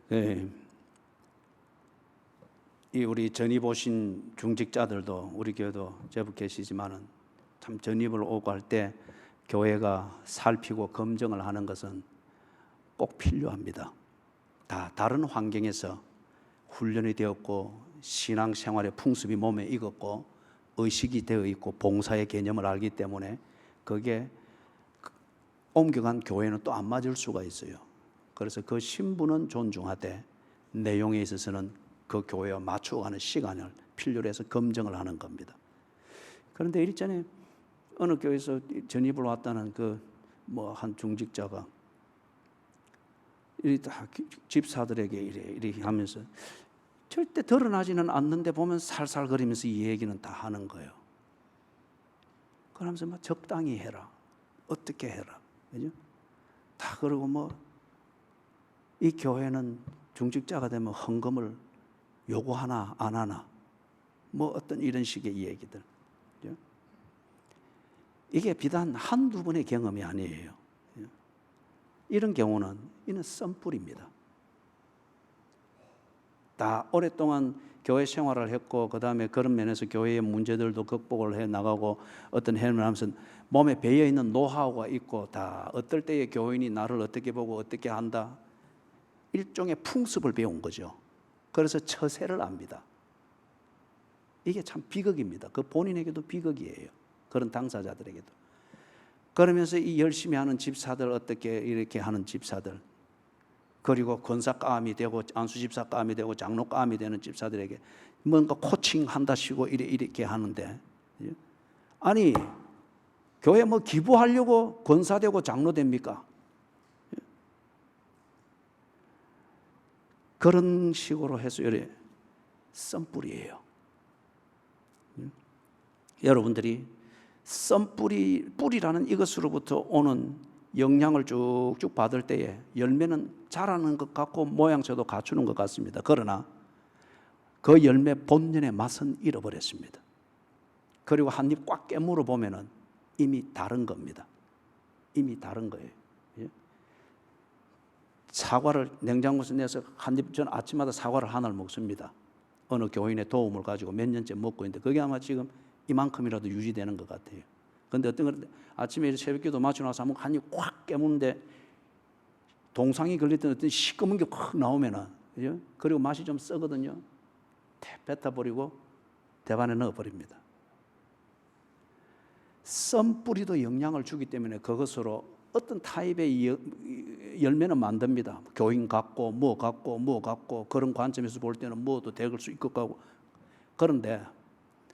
Speaker 1: 네. 이 우리 전입 오신 중직자들도 우리 교회도 제법 계시지만은 참 전입을 오고 할 때 교회가 살피고 검증을 하는 것은 꼭 필요합니다. 다 다른 환경에서 훈련이 되었고 신앙생활의 풍습이 몸에 익었고 의식이 되어 있고 봉사의 개념을 알기 때문에 그게 옮겨간 교회는 또 안 맞을 수가 있어요. 그래서 그 신분은 존중하되 내용에 있어서는 그 교회와 맞춰가는 시간을 필요로 해서 검증을 하는 겁니다. 그런데 일전에 어느 교회에서 전입을 왔다는 그 뭐 한 중직자가 이 집사들에게 이래 하면서 절대 드러나지는 않는데 보면 살살거리면서 이 얘기는 다 하는 거예요. 그러면서 막 적당히 해라, 어떻게 해라, 그죠? 다 그러고 뭐 이 교회는 중직자가 되면 헌금을 요구하나 안 하나, 뭐 어떤 이런 식의 얘기들. 그죠? 이게 비단 한두 번의 경험이 아니에요. 이런 경우는 이는 썸뿌리입니다. 다 오랫동안 교회 생활을 했고 그 다음에 그런 면에서 교회의 문제들도 극복을 해 나가고 어떤 해를 하면서 몸에 배어 있는 노하우가 있고 다 어떨 때에 교인이 나를 어떻게 보고 어떻게 한다, 일종의 풍습을 배운 거죠. 그래서 처세를 압니다. 이게 참 비극입니다. 그 본인에게도 비극이에요. 그런 당사자들에게도. 그러면서 이 열심히 하는 집사들, 어떻게 이렇게 하는 집사들, 그리고 권사감이 되고 안수집사감이 되고 장로감이 되는 집사들에게 뭔가 코칭한다시고 이렇게 하는데, 아니 교회 뭐 기부하려고 권사되고 장로 됩니까? 그런 식으로 해서 이래 썸뿌리예요. 여러분들이 뿌리라는 이것으로부터 오는 영향을 쭉쭉 받을 때에 열매는 자라는 것 같고 모양새도 갖추는 것 같습니다. 그러나 그 열매 본연의 맛은 잃어버렸습니다. 그리고 한 입 꽉 깨물어 보면은 이미 다른 겁니다. 이미 다른 거예요. 사과를 냉장고에서 내서 한 입, 전 아침마다 사과를 하나를 먹습니다. 어느 교인의 도움을 가지고 몇 년째 먹고 있는데 그게 아마 지금 이만큼이라도 유지되는 것 같아요. 그런데 어떤 건 아침에 새벽기도 마치고 나서 한 입 꽉 깨무는데 동상이 걸렸던 어떤 시꺼먼 게 확 나오면은, 그죠? 그리고 맛이 좀 썩거든요. 뱉어버리고 대반에 넣어버립니다. 썸뿌리도 영향을 주기 때문에 그것으로 어떤 타입의 열매는 만듭니다. 교인 같고 뭐 같고 그런 관점에서 볼 때는 뭐도 될 수 있을 거고. 그런데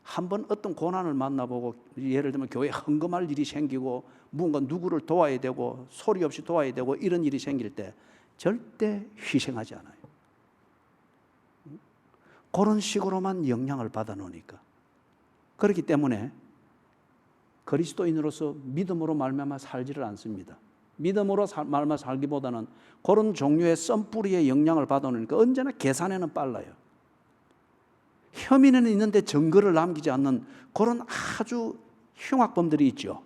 Speaker 1: 한번 어떤 고난을 만나보고 예를 들면 교회에 헌금할 일이 생기고 뭔가 누구를 도와야 되고 소리 없이 도와야 되고 이런 일이 생길 때 절대 희생하지 않아요. 그런 식으로만 영향을 받아 놓으니까. 그렇기 때문에 그리스도인으로서 믿음으로 말미암아 살지를 않습니다. 믿음으로 말미암아 살기보다는 그런 종류의 썸뿌리의 영향을 받아 놓으니까 언제나 계산에는 빨라요. 혐의는 있는데 증거를 남기지 않는 그런 아주 흉악범들이 있죠.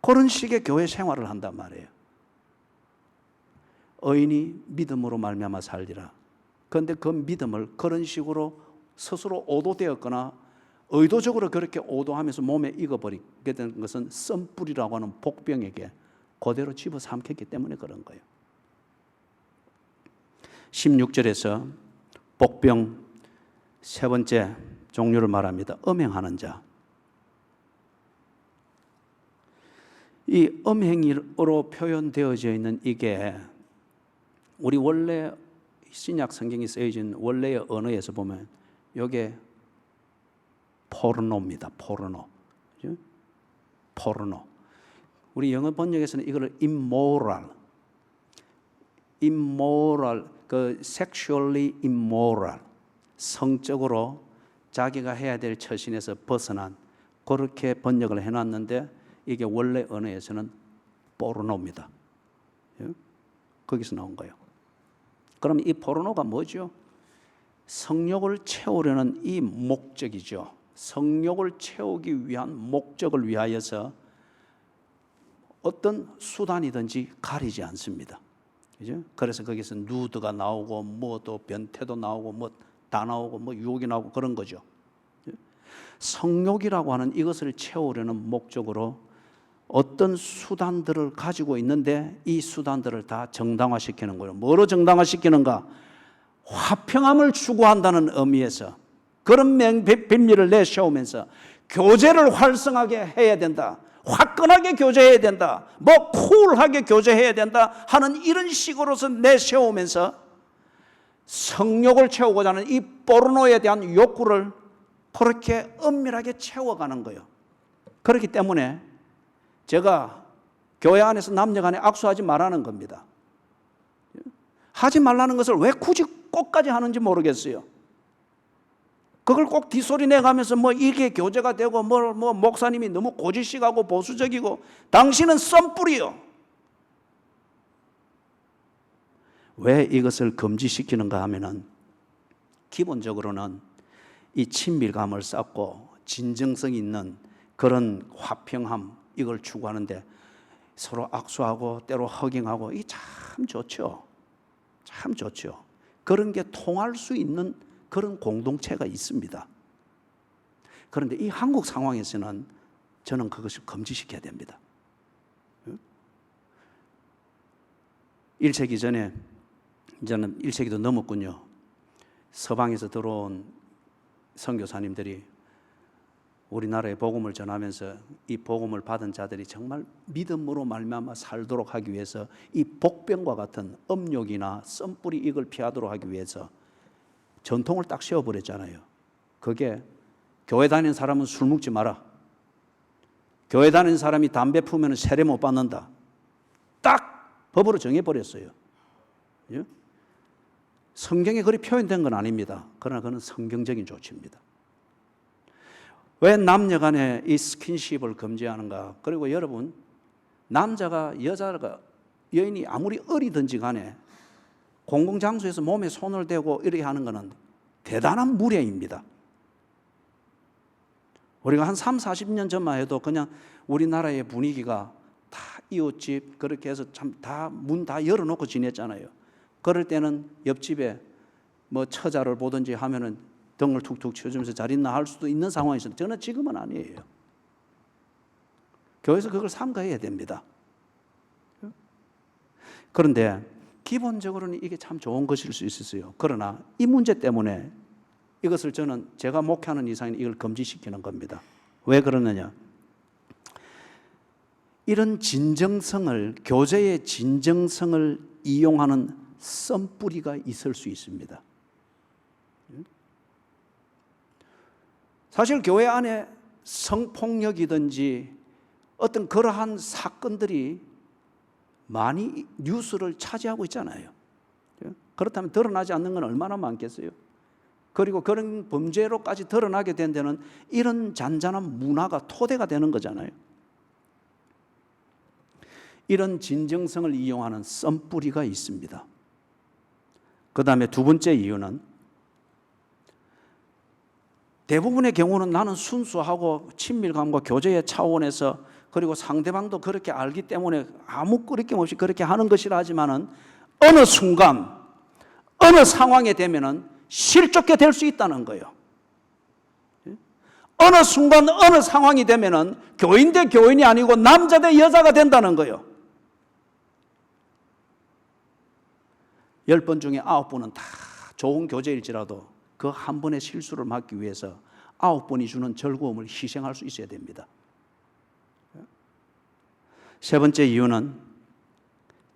Speaker 1: 그런 식의 교회 생활을 한단 말이에요. 의인이 믿음으로 말미암아 살리라. 그런데 그 믿음을 그런 식으로 스스로 오도되었거나 의도적으로 그렇게 오도하면서 몸에 익어버리게 된 것은 썸뿌리라고 하는 복병에게 그대로 집어삼켰기 때문에 그런 거예요. 16절에서 복병 세 번째 종류를 말합니다. 음행하는 자. 이 음행으로 표현되어져 있는 이게 우리 원래 신약 성경이 쓰여진 원래의 언어에서 보면 이게 포르노입니다. 포르노. 포르노. 우리 영어 번역에서는 이거를 immoral, 그 sexually immoral, 성적으로 자기가 해야 될 처신에서 벗어난 그렇게 번역을 해놨는데 이게 원래 언어에서는 포르노입니다. 거기서 나온 거예요. 그럼 이 포르노가 뭐죠? 성욕을 채우려는 이 목적이죠. 성욕을 채우기 위한 목적을 위하여서 어떤 수단이든지 가리지 않습니다. 그죠? 그래서 거기서 누드가 나오고 뭐 또 변태도 나오고 뭐 다 나오고 뭐 유혹이 나오고 그런 거죠. 성욕이라고 하는 이것을 채우려는 목적으로 어떤 수단들을 가지고 있는데 이 수단들을 다 정당화시키는 거예요. 뭐로 정당화시키는가? 화평함을 추구한다는 의미에서 그런 비밀을 내세우면서 교제를 활성하게 해야 된다. 화끈하게 교제해야 된다. 뭐 쿨하게 교제해야 된다 하는 이런 식으로서 내세우면서 성욕을 채우고자 하는 이 포르노에 대한 욕구를 그렇게 은밀하게 채워가는 거예요. 그렇기 때문에 제가 교회 안에서 남녀 간에 악수하지 말라는 겁니다. 하지 말라는 것을 왜 굳이 꼭까지 하는지 모르겠어요. 그걸 꼭 뒷소리 내가면서 뭐 이게 교제가 되고 뭐 목사님이 너무 고지식하고 보수적이고 당신은 썸뿌리요. 왜 이것을 금지시키는가 하면은 기본적으로는 이 친밀감을 쌓고 진정성 있는 그런 화평함 이걸 추구하는데 서로 악수하고 때로 허깅하고 이게 참 좋죠. 참 좋죠. 그런 게 통할 수 있는 그런 공동체가 있습니다. 그런데 이 한국 상황에서는 저는 그것을 금지시켜야 됩니다. 1세기 전에, 이제는 1세기도 넘었군요. 서방에서 들어온 선교사님들이 우리나라에 복음을 전하면서 이 복음을 받은 자들이 정말 믿음으로 말미암아 살도록 하기 위해서 이 복병과 같은 음욕이나 썸뿌리 이걸 피하도록 하기 위해서 전통을 딱 세워버렸잖아요. 그게 교회 다니는 사람은 술 먹지 마라. 교회 다니는 사람이 담배 피우면 세례 못 받는다. 딱 법으로 정해버렸어요. 예? 성경에 그리 표현된 건 아닙니다. 그러나 그건 성경적인 조치입니다. 왜 남녀 간에 이 스킨십을 금지하는가? 그리고 여러분, 남자가 여자가 여인이 아무리 어리든지 간에 공공장소에서 몸에 손을 대고 이렇게 하는 것은 대단한 무례입니다. 우리가 한 3, 40년 전만 해도 그냥 우리나라의 분위기가 다 이웃집 그렇게 해서 참 다 문 다 열어놓고 지냈잖아요. 그럴 때는 옆집에 뭐 처자를 보든지 하면은 등을 툭툭 쳐주면서 잘 있나 할 수도 있는 상황이 있었는데 저는 지금은 아니에요. 교회에서 그걸 삼가해야 됩니다. 그런데 기본적으로는 이게 참 좋은 것일 수 있었어요. 그러나 이 문제 때문에 이것을 저는 제가 목회하는 이상은 이걸 금지시키는 겁니다. 왜 그러느냐? 이런 진정성을, 교제의 진정성을 이용하는 썸뿌리가 있을 수 있습니다. 사실 교회 안에 성폭력이든지 어떤 그러한 사건들이 많이 뉴스를 차지하고 있잖아요. 그렇다면 드러나지 않는 건 얼마나 많겠어요. 그리고 그런 범죄로까지 드러나게 된 데는 이런 잔잔한 문화가 토대가 되는 거잖아요. 이런 진정성을 이용하는 썸뿌리가 있습니다. 그 다음에 두 번째 이유는 대부분의 경우는 나는 순수하고 친밀감과 교제의 차원에서 그리고 상대방도 그렇게 알기 때문에 아무 거리낌 없이 그렇게 하는 것이라 하지만은 어느 순간 어느 상황에 되면은 실족게 될 수 있다는 거예요. 어느 순간 어느 상황이 되면은 교인 대 교인이 아니고 남자 대 여자가 된다는 거예요. 10번 중에 9번은 다 좋은 교제일지라도 그 한 번의 실수를 막기 위해서 9번이 주는 즐거움을 희생할 수 있어야 됩니다. 세 번째 이유는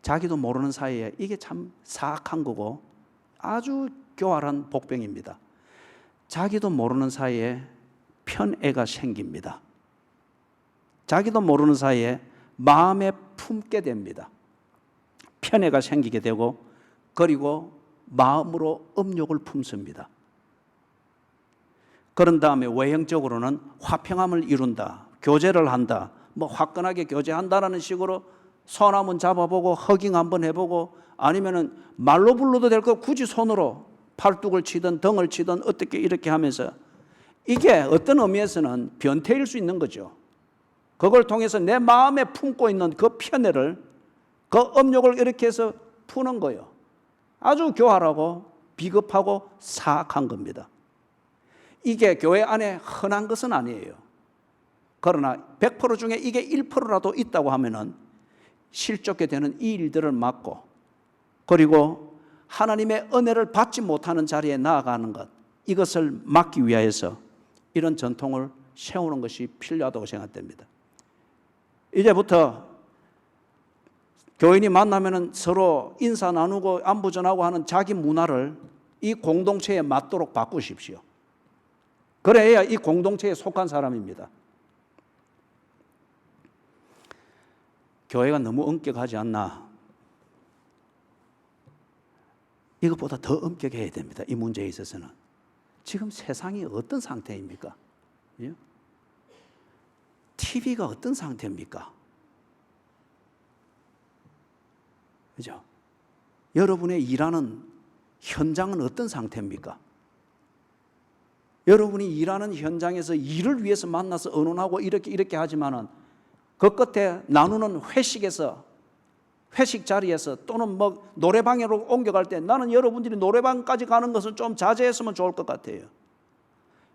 Speaker 1: 자기도 모르는 사이에 이게 참 사악한 거고 아주 교활한 복병입니다. 자기도 모르는 사이에 편애가 생깁니다. 자기도 모르는 사이에 마음에 품게 됩니다. 편애가 생기게 되고 그리고 마음으로 음욕을 품습니다. 그런 다음에 외형적으로는 화평함을 이룬다, 교제를 한다, 뭐 화끈하게 교제한다라는 식으로 손 한번 잡아보고 허깅 한번 해보고 아니면은 말로 불러도 될 거 굳이 손으로 팔뚝을 치든 등을 치든 어떻게 이렇게 하면서 이게 어떤 의미에서는 변태일 수 있는 거죠. 그걸 통해서 내 마음에 품고 있는 그 편애를 그 음욕을 이렇게 해서 푸는 거예요. 아주 교활하고 비겁하고 사악한 겁니다. 이게 교회 안에 흔한 것은 아니에요. 그러나 100% 중에 이게 1%라도 있다고 하면은 실족게 되는 이 일들을 막고 그리고 하나님의 은혜를 받지 못하는 자리에 나아가는 것, 이것을 막기 위하여서 이런 전통을 세우는 것이 필요하다고 생각됩니다. 이제부터 교인이 만나면은 서로 인사 나누고 안부 전하고 하는 자기 문화를 이 공동체에 맞도록 바꾸십시오. 그래야 이 공동체에 속한 사람입니다. 교회가 너무 엄격하지 않나? 이것보다 더 엄격해야 됩니다. 이 문제에 있어서는. 지금 세상이 어떤 상태입니까? 예? TV가 어떤 상태입니까? 그죠? 여러분의 일하는 현장은 어떤 상태입니까? 여러분이 일하는 현장에서 일을 위해서 만나서 의논하고 이렇게 하지만은 그 끝에 나누는 회식 자리에서 또는 뭐 노래방으로 옮겨갈 때 나는 여러분들이 노래방까지 가는 것은 좀 자제했으면 좋을 것 같아요.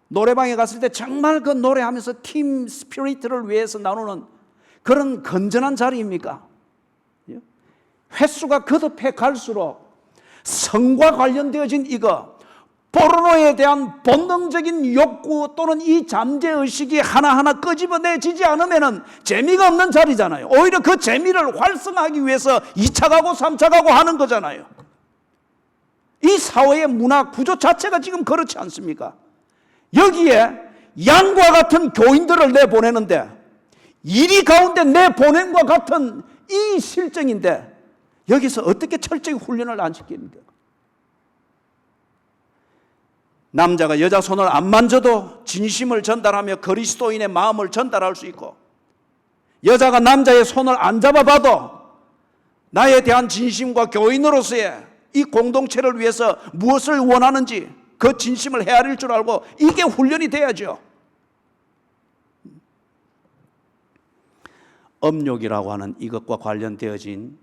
Speaker 1: 노래방에 갔을 때 정말 그 노래하면서 팀 스피릿을 위해서 나누는 그런 건전한 자리입니까? 횟수가 거듭해 갈수록 성과 관련되어진 이거 포르노에 대한 본능적인 욕구 또는 이 잠재의식이 하나하나 끄집어내지지 않으면 재미가 없는 자리잖아요. 오히려 그 재미를 활성화하기 위해서 2차 가고 3차 가고 하는 거잖아요. 이 사회의 문화 구조 자체가 지금 그렇지 않습니까? 여기에 양과 같은 교인들을 내보내는데 이리 가운데 내보냄과 같은 이 실정인데 여기서 어떻게 철저히 훈련을 안 시킵니까? 남자가 여자 손을 안 만져도 진심을 전달하며 그리스도인의 마음을 전달할 수 있고 여자가 남자의 손을 안 잡아봐도 나에 대한 진심과 교인으로서의 이 공동체를 위해서 무엇을 원하는지 그 진심을 헤아릴 줄 알고 이게 훈련이 돼야죠. 업욕이라고 하는 이것과 관련되어진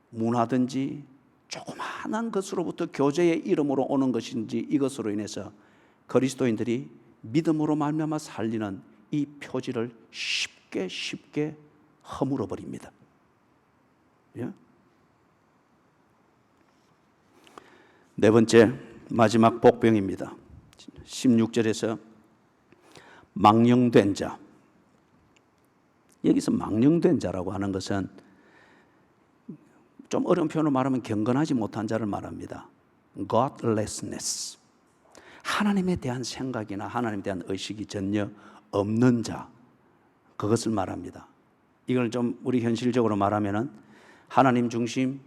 Speaker 1: 문화든지 조그마한 것으로부터 교제의 이름으로 오는 것인지 이것으로 인해서 그리스도인들이 믿음으로 말미암아 살리는 이 표지를 쉽게 허물어 버립니다. 예? 네 번째 마지막 복병입니다. 16절에서 망령된 자. 여기서 망령된 자라고 하는 것은 좀 어려운 표현으로 말하면 경건하지 못한 자를 말합니다. Godlessness. 하나님에 대한 생각이나 하나님에 대한 의식이 전혀 없는 자. 그것을 말합니다. 이걸 좀 우리 현실적으로 말하면은 하나님 중심,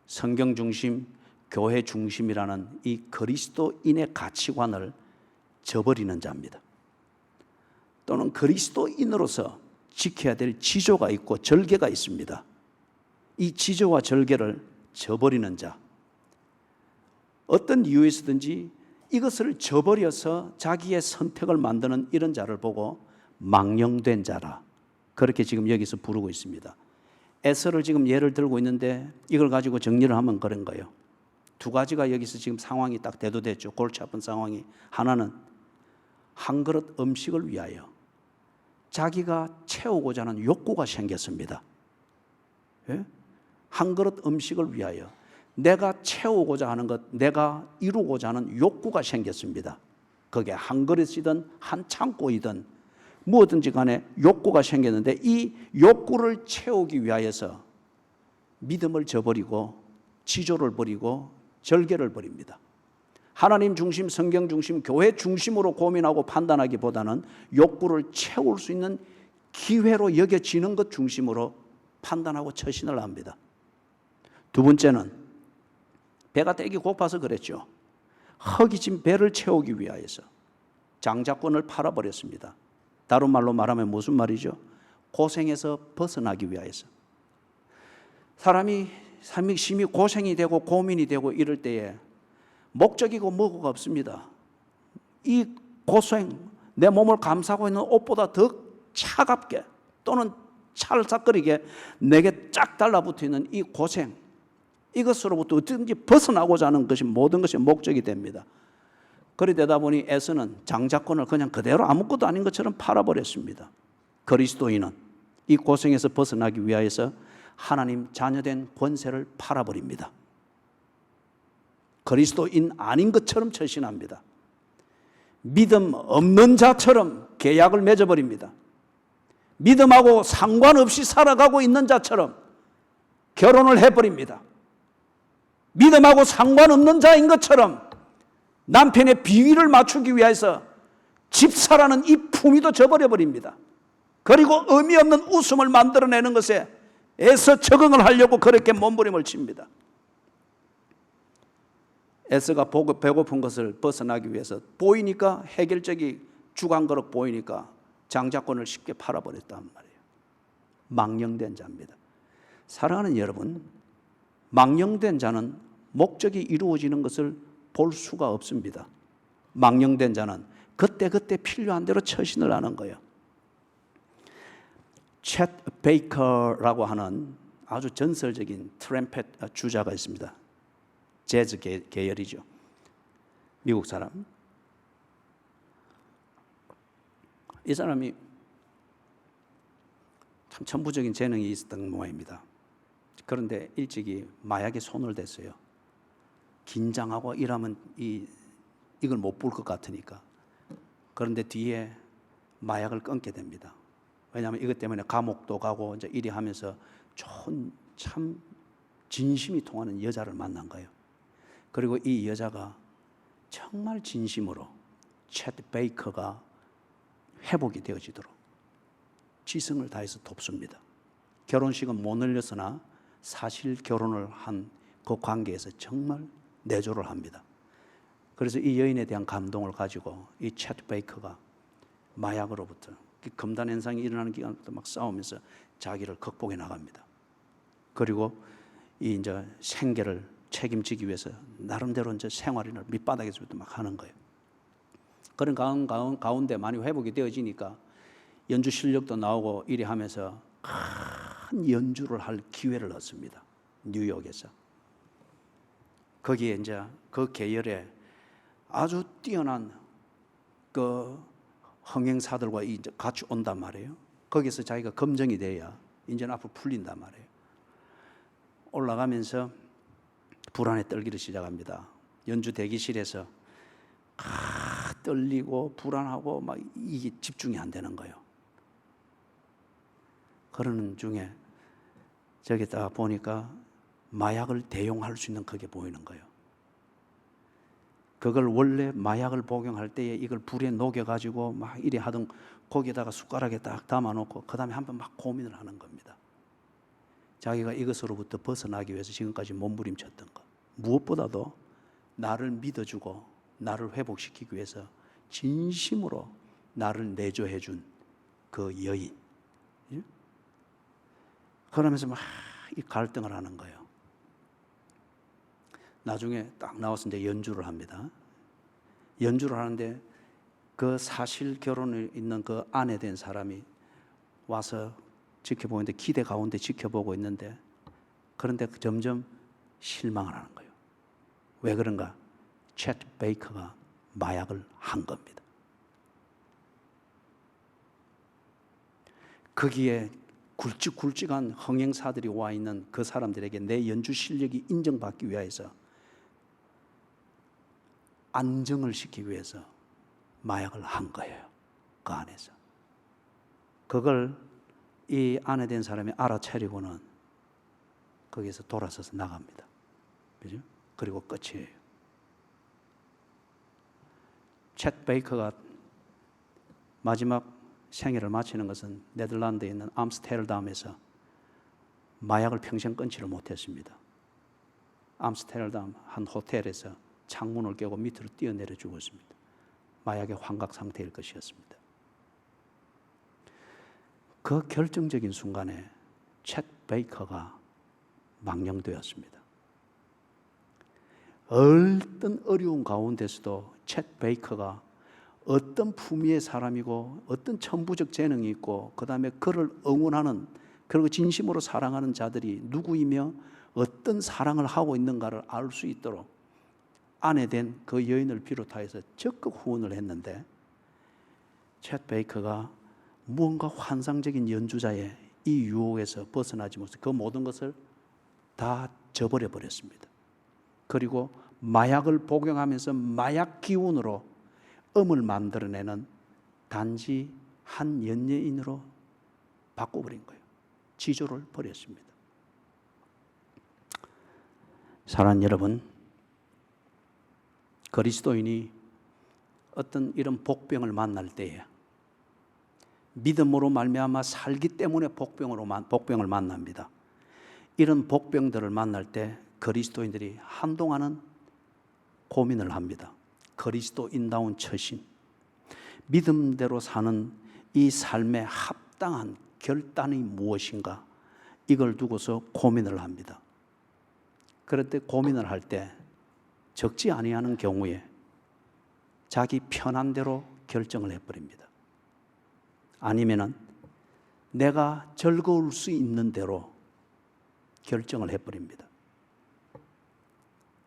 Speaker 1: 성경 중심, 교회 중심이라는 이 그리스도인의 가치관을 저버리는 자입니다. 또는 그리스도인으로서 지켜야 될 지조가 있고 절개가 있습니다. 이 지조와 절개를 저버리는 자. 어떤 이유에서든지 이것을 저버려서 자기의 선택을 만드는 이런 자를 보고 망령된 자라. 그렇게 지금 여기서 부르고 있습니다. 에서를 지금 예를 들고 있는데 이걸 가지고 정리를 하면 그런 거예요. 두 가지가 여기서 지금 상황이 딱 대두됐죠. 골치 아픈 상황이. 하나는 한 그릇 음식을 위하여 자기가 채우고자 하는 욕구가 생겼습니다. 예? 한 그릇 음식을 위하여 내가 채우고자 하는 것, 내가 이루고자 하는 욕구가 생겼습니다. 그게 한 그릇이든 한 창고이든 무엇든지 간에 욕구가 생겼는데 이 욕구를 채우기 위하여서 믿음을 저버리고 지조를 버리고 절개를 버립니다. 하나님 중심, 성경 중심, 교회 중심으로 고민하고 판단하기보다는 욕구를 채울 수 있는 기회로 여겨지는 것 중심으로 판단하고 처신을 합니다. 두 번째는 배가 되게 고파서 그랬죠. 허기진 배를 채우기 위하여서 장자권을 팔아버렸습니다. 다른 말로 말하면 무슨 말이죠? 고생에서 벗어나기 위하여서. 사람이 심히 고생이 되고 고민이 되고 이럴 때에 목적이고 뭐가 없습니다. 이 고생, 내 몸을 감싸고 있는 옷보다 더 차갑게 또는 찰싹거리게 내게 쫙 달라붙어 있는 이 고생, 이것으로부터 어떻게든지 벗어나고자 하는 것이 모든 것이 목적이 됩니다. 그리 되다 보니 에서는 장자권을 그냥 그대로 아무것도 아닌 것처럼 팔아버렸습니다. 그리스도인은 이 고생에서 벗어나기 위하여서 하나님 자녀된 권세를 팔아버립니다. 그리스도인 아닌 것처럼 처신합니다. 믿음 없는 자처럼 계약을 맺어버립니다. 믿음하고 상관없이 살아가고 있는 자처럼 결혼을 해버립니다. 믿음하고 상관없는 자인 것처럼 남편의 비위를 맞추기 위해서 집사라는 이 품위도 저버려버립니다. 그리고 의미 없는 웃음을 만들어내는 것에 애써 적응을 하려고 그렇게 몸부림을 칩니다. 에스가 배고픈 것을 벗어나기 위해서 보이니까 해결책이 주간거럭 보이니까 장자권을 쉽게 팔아버렸단 말이에요. 망령된 자입니다. 사랑하는 여러분, 망령된 자는 목적이 이루어지는 것을 볼 수가 없습니다. 망령된 자는 그때그때 필요한 대로 처신을 하는 거예요. 챗 베이커라고 하는 아주 전설적인 트럼펫 주자가 있습니다. 재즈 계열이죠. 미국 사람. 이 사람이 참 천부적인 재능이 있었던 모양입니다. 그런데 일찍이 마약에 손을 댔어요. 긴장하고 이러면 이걸 못 볼 것 같으니까. 그런데 뒤에 마약을 끊게 됩니다. 왜냐하면 이것 때문에 감옥도 가고 이제 이리 하면서 좋은 참 진심이 통하는 여자를 만난 거예요. 그리고 이 여자가 정말 진심으로 챗 베이커가 회복이 되어지도록 지성을 다해서 돕습니다. 결혼식은 못 올렸으나 사실 결혼을 한 그 관계에서 정말 내조를 합니다. 그래서 이 여인에 대한 감동을 가지고 이 챗 베이커가 마약으로부터 금단 현상이 일어나는 기간부터 막 싸우면서 자기를 극복해 나갑니다. 그리고 이 이제 생계를 책임지기 위해서 나름대로 이제 생활인을 밑바닥에서부터 막 하는 거예요. 그런 가운데 많이 회복이 되어지니까 연주 실력도 나오고 이리 하면서 큰 연주를 할 기회를 얻습니다. 뉴욕에서. 거기에 이제 그 계열에 아주 뛰어난 그 흥행사들과 이제 같이 온단 말이에요. 거기서 자기가 검증이 돼야 이제는 앞으로 풀린단 말이에요. 올라가면서 불안에 떨기를 시작합니다. 연주 대기실에서 떨리고 불안하고 막 이게 집중이 안 되는 거예요. 그러는 중에 저기다가 보니까 마약을 대용할 수 있는 그게 보이는 거예요. 그걸 원래 마약을 복용할 때에 이걸 불에 녹여가지고 막 이리 하던 거기에다가 숟가락에 딱 담아놓고 그 다음에 한번 막 고민을 하는 겁니다. 자기가 이것으로부터 벗어나기 위해서 지금까지 몸부림쳤던 것, 무엇보다도 나를 믿어주고 나를 회복시키기 위해서 진심으로 나를 내조해준 그 여인. 그러면서 막 이 갈등을 하는 거예요. 나중에 딱 나와서 이제 연주를 합니다. 연주를 하는데 그 사실 결혼에 있는 그 아내 된 사람이 와서 지켜보는데 기대 가운데 지켜보고 있는데 그런데 점점 실망을 하는 거예요. 왜 그런가? 챗 베이커가 마약을 한 겁니다. 거기에 굵직굵직한 흥행사들이 와 있는 그 사람들에게 내 연주 실력이 인정받기 위해서 안정을 시키기 위해서 마약을 한 거예요. 그 안에서. 그걸 이 아내 된 사람이 알아차리고는 거기서 돌아서서 나갑니다. 그죠? 그리고 끝이에요. 챗 베이커가 마지막 생애를 마치는 것은 네덜란드에 있는 암스테르담에서 마약을 평생 끊지를 못했습니다. 암스테르담 한 호텔에서 창문을 깨고 밑으로 뛰어내려 죽었습니다. 마약의 환각 상태일 것이었습니다. 그 결정적인 순간에 챗 베이커가 망령되었습니다. 어떤 어려운 가운데서도 챗 베이커가 어떤 품위의 사람이고 어떤 천부적 재능이 있고 그 다음에 그를 응원하는 그리고 진심으로 사랑하는 자들이 누구이며 어떤 사랑을 하고 있는가를 알 수 있도록 아내 된 그 여인을 비롯하여서 적극 후원을 했는데 챗 베이커가 무언가 환상적인 연주자의 이 유혹에서 벗어나지 못해서 그 모든 것을 다 저버려 버렸습니다. 그리고 마약을 복용하면서 마약 기운으로 음을 만들어내는 단지 한 연예인으로 바꿔버린 거예요. 지조를 버렸습니다. 사랑하는 여러분, 그리스도인이 어떤 이런 복병을 만날 때에 믿음으로 말미암아 살기 때문에 복병을 만납니다. 이런 복병들을 만날 때 그리스도인들이 한동안은 고민을 합니다. 그리스도인다운 처신, 믿음대로 사는 이 삶의 합당한 결단이 무엇인가, 이걸 두고서 고민을 합니다. 그럴 때 고민을 할 때 적지 아니하는 경우에 자기 편한 대로 결정을 해버립니다. 아니면은 내가 즐거울 수 있는 대로 결정을 해버립니다.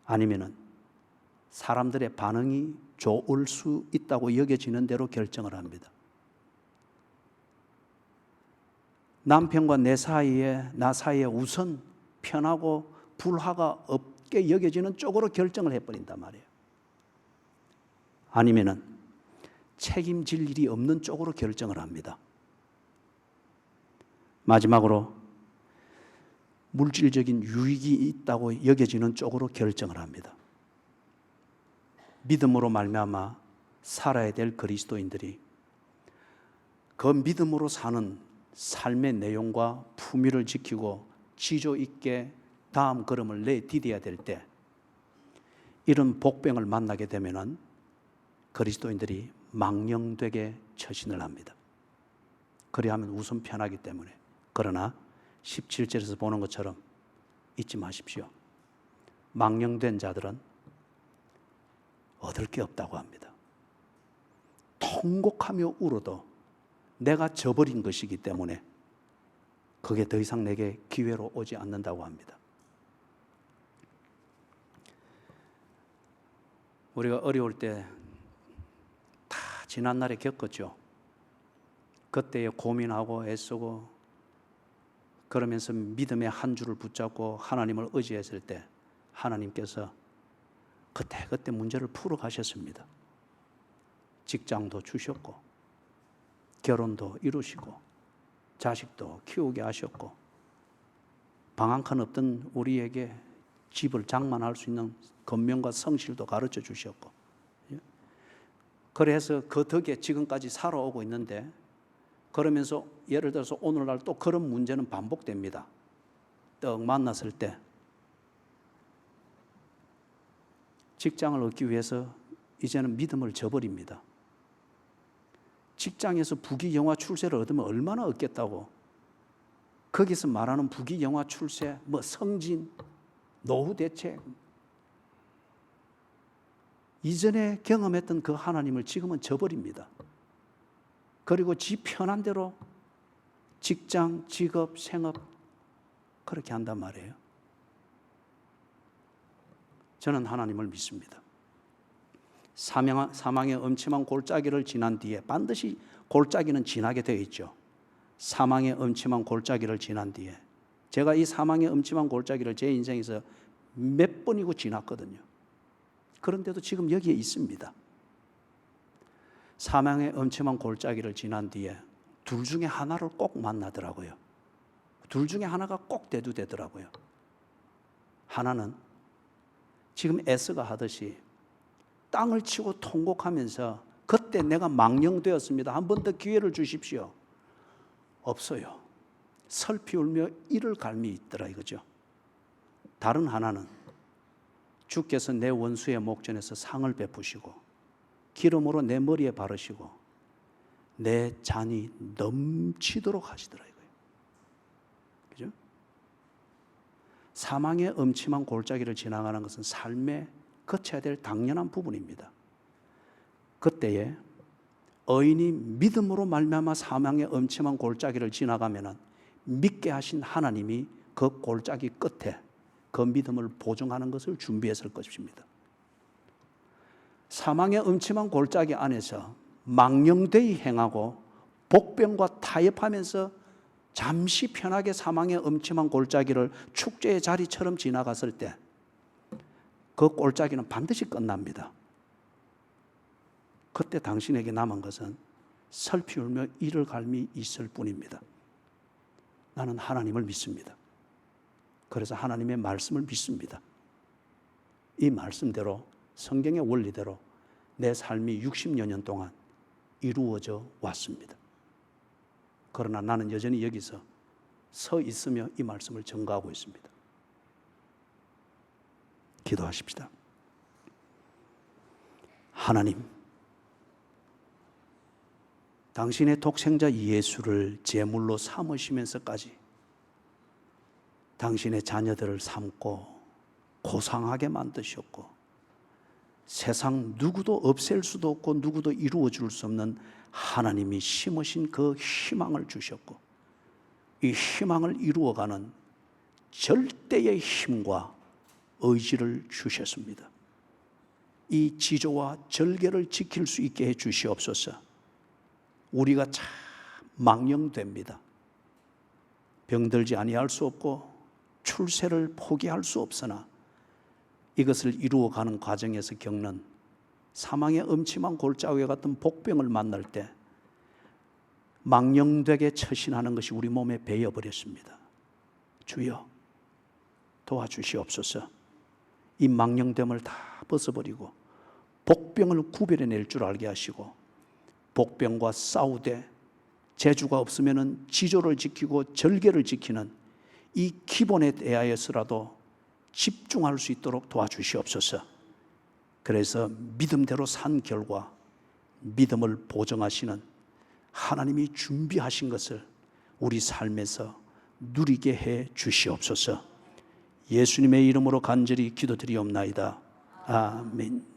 Speaker 1: 아니면은 사람들의 반응이 좋을 수 있다고 여겨지는 대로 결정을 합니다. 남편과 나 사이에 우선 편하고 불화가 없게 여겨지는 쪽으로 결정을 해버린단 말이에요. 아니면은 책임질 일이 없는 쪽으로 결정을 합니다. 마지막으로 물질적인 유익이 있다고 여겨지는 쪽으로 결정을 합니다. 믿음으로 말미암아 살아야 될 그리스도인들이 그 믿음으로 사는 삶의 내용과 품위를 지키고 지조 있게 다음 걸음을 내디뎌야 될 때 이런 복병을 만나게 되면은 그리스도인들이 망령되게 처신을 합니다. 그리하면 우선 편하기 때문에. 그러나 17절에서 보는 것처럼 잊지 마십시오. 망령된 자들은 얻을 게 없다고 합니다. 통곡하며 울어도 내가 저버린 것이기 때문에 그게 더 이상 내게 기회로 오지 않는다고 합니다. 우리가 어려울 때 다 지난날에 겪었죠. 그때에 고민하고 애쓰고 그러면서 믿음의 한 줄을 붙잡고 하나님을 의지했을 때 하나님께서 그때 문제를 풀어 가셨습니다. 직장도 주셨고 결혼도 이루시고 자식도 키우게 하셨고 방 한 칸 없던 우리에게 집을 장만할 수 있는 권명과 성실도 가르쳐 주셨고, 그래서 그 덕에 지금까지 살아오고 있는데, 그러면서 예를 들어서 오늘날 또 그런 문제는 반복됩니다. 떡 만났을 때 직장을 얻기 위해서 이제는 믿음을 저버립니다. 직장에서 부귀영화 출세를 얻으면 얼마나 얻겠다고. 거기서 말하는 부귀영화 출세, 성진, 노후 대책, 이전에 경험했던 그 하나님을 지금은 저버립니다. 그리고 지 편한 대로 직장, 직업, 생업 그렇게 한단 말이에요. 저는 하나님을 믿습니다. 사망의 엄침한 골짜기를 지난 뒤에, 반드시 골짜기는 지나게 되어 있죠. 사망의 엄침한 골짜기를 지난 뒤에, 제가 이 사망의 엄침한 골짜기를 제 인생에서 몇 번이고 지났거든요. 그런데도 지금 여기에 있습니다. 사망의 엄침한 골짜기를 지난 뒤에 둘 중에 하나를 꼭 만나더라고요. 둘 중에 하나가 꼭 대두되더라고요. 하나는 지금 에스가 하듯이 땅을 치고 통곡하면서 그때 내가 망령되었습니다. 한 번 더 기회를 주십시오. 없어요. 슬피 울며 이를 갈미 있더라 이거죠. 다른 하나는 주께서 내 원수의 목전에서 상을 베푸시고 기름으로 내 머리에 바르시고 내 잔이 넘치도록 하시더라 이거예요. 그죠? 사망의 엄침한 골짜기를 지나가는 것은 삶에 거쳐야 될 당연한 부분입니다. 그때에 의인이 믿음으로 말미암아 사망의 엄침한 골짜기를 지나가면은 믿게 하신 하나님이 그 골짜기 끝에 그 믿음을 보증하는 것을 준비했을 것입니다. 사망의 엄침한 골짜기 안에서 망령되이 행하고 복병과 타협하면서 잠시 편하게 사망의 엄침한 골짜기를 축제의 자리처럼 지나갔을 때 그 골짜기는 반드시 끝납니다. 그때 당신에게 남은 것은 슬피 울며 이를 갈미 있을 뿐입니다. 나는 하나님을 믿습니다. 그래서 하나님의 말씀을 믿습니다. 이 말씀대로, 성경의 원리대로 내 삶이 60여 년 동안 이루어져 왔습니다. 그러나 나는 여전히 여기서 서 있으며 이 말씀을 전가하고 있습니다. 기도하십시다. 하나님, 당신의 독생자 예수를 제물로 삼으시면서까지 당신의 자녀들을 삼고 고상하게 만드셨고 세상 누구도 없앨 수도 없고 누구도 이루어 줄 수 없는 하나님이 심으신 그 희망을 주셨고 이 희망을 이루어가는 절대의 힘과 의지를 주셨습니다. 이 지조와 절개를 지킬 수 있게 해 주시옵소서. 우리가 참 망령됩니다. 병들지 아니할 수 없고 출세를 포기할 수 없으나 이것을 이루어가는 과정에서 겪는 사망의 음침한 골짜기 같은 복병을 만날 때 망령되게 처신하는 것이 우리 몸에 배어버렸습니다. 주여 도와주시옵소서. 이 망령됨을 다 벗어버리고 복병을 구별해낼 줄 알게 하시고 복병과 싸우되 재주가 없으면 지조를 지키고 절개를 지키는 이 기본에 대하여서라도 집중할 수 있도록 도와주시옵소서. 그래서 믿음대로 산 결과 믿음을 보정하시는 하나님이 준비하신 것을 우리 삶에서 누리게 해 주시옵소서. 예수님의 이름으로 간절히 기도드리옵나이다. 아멘.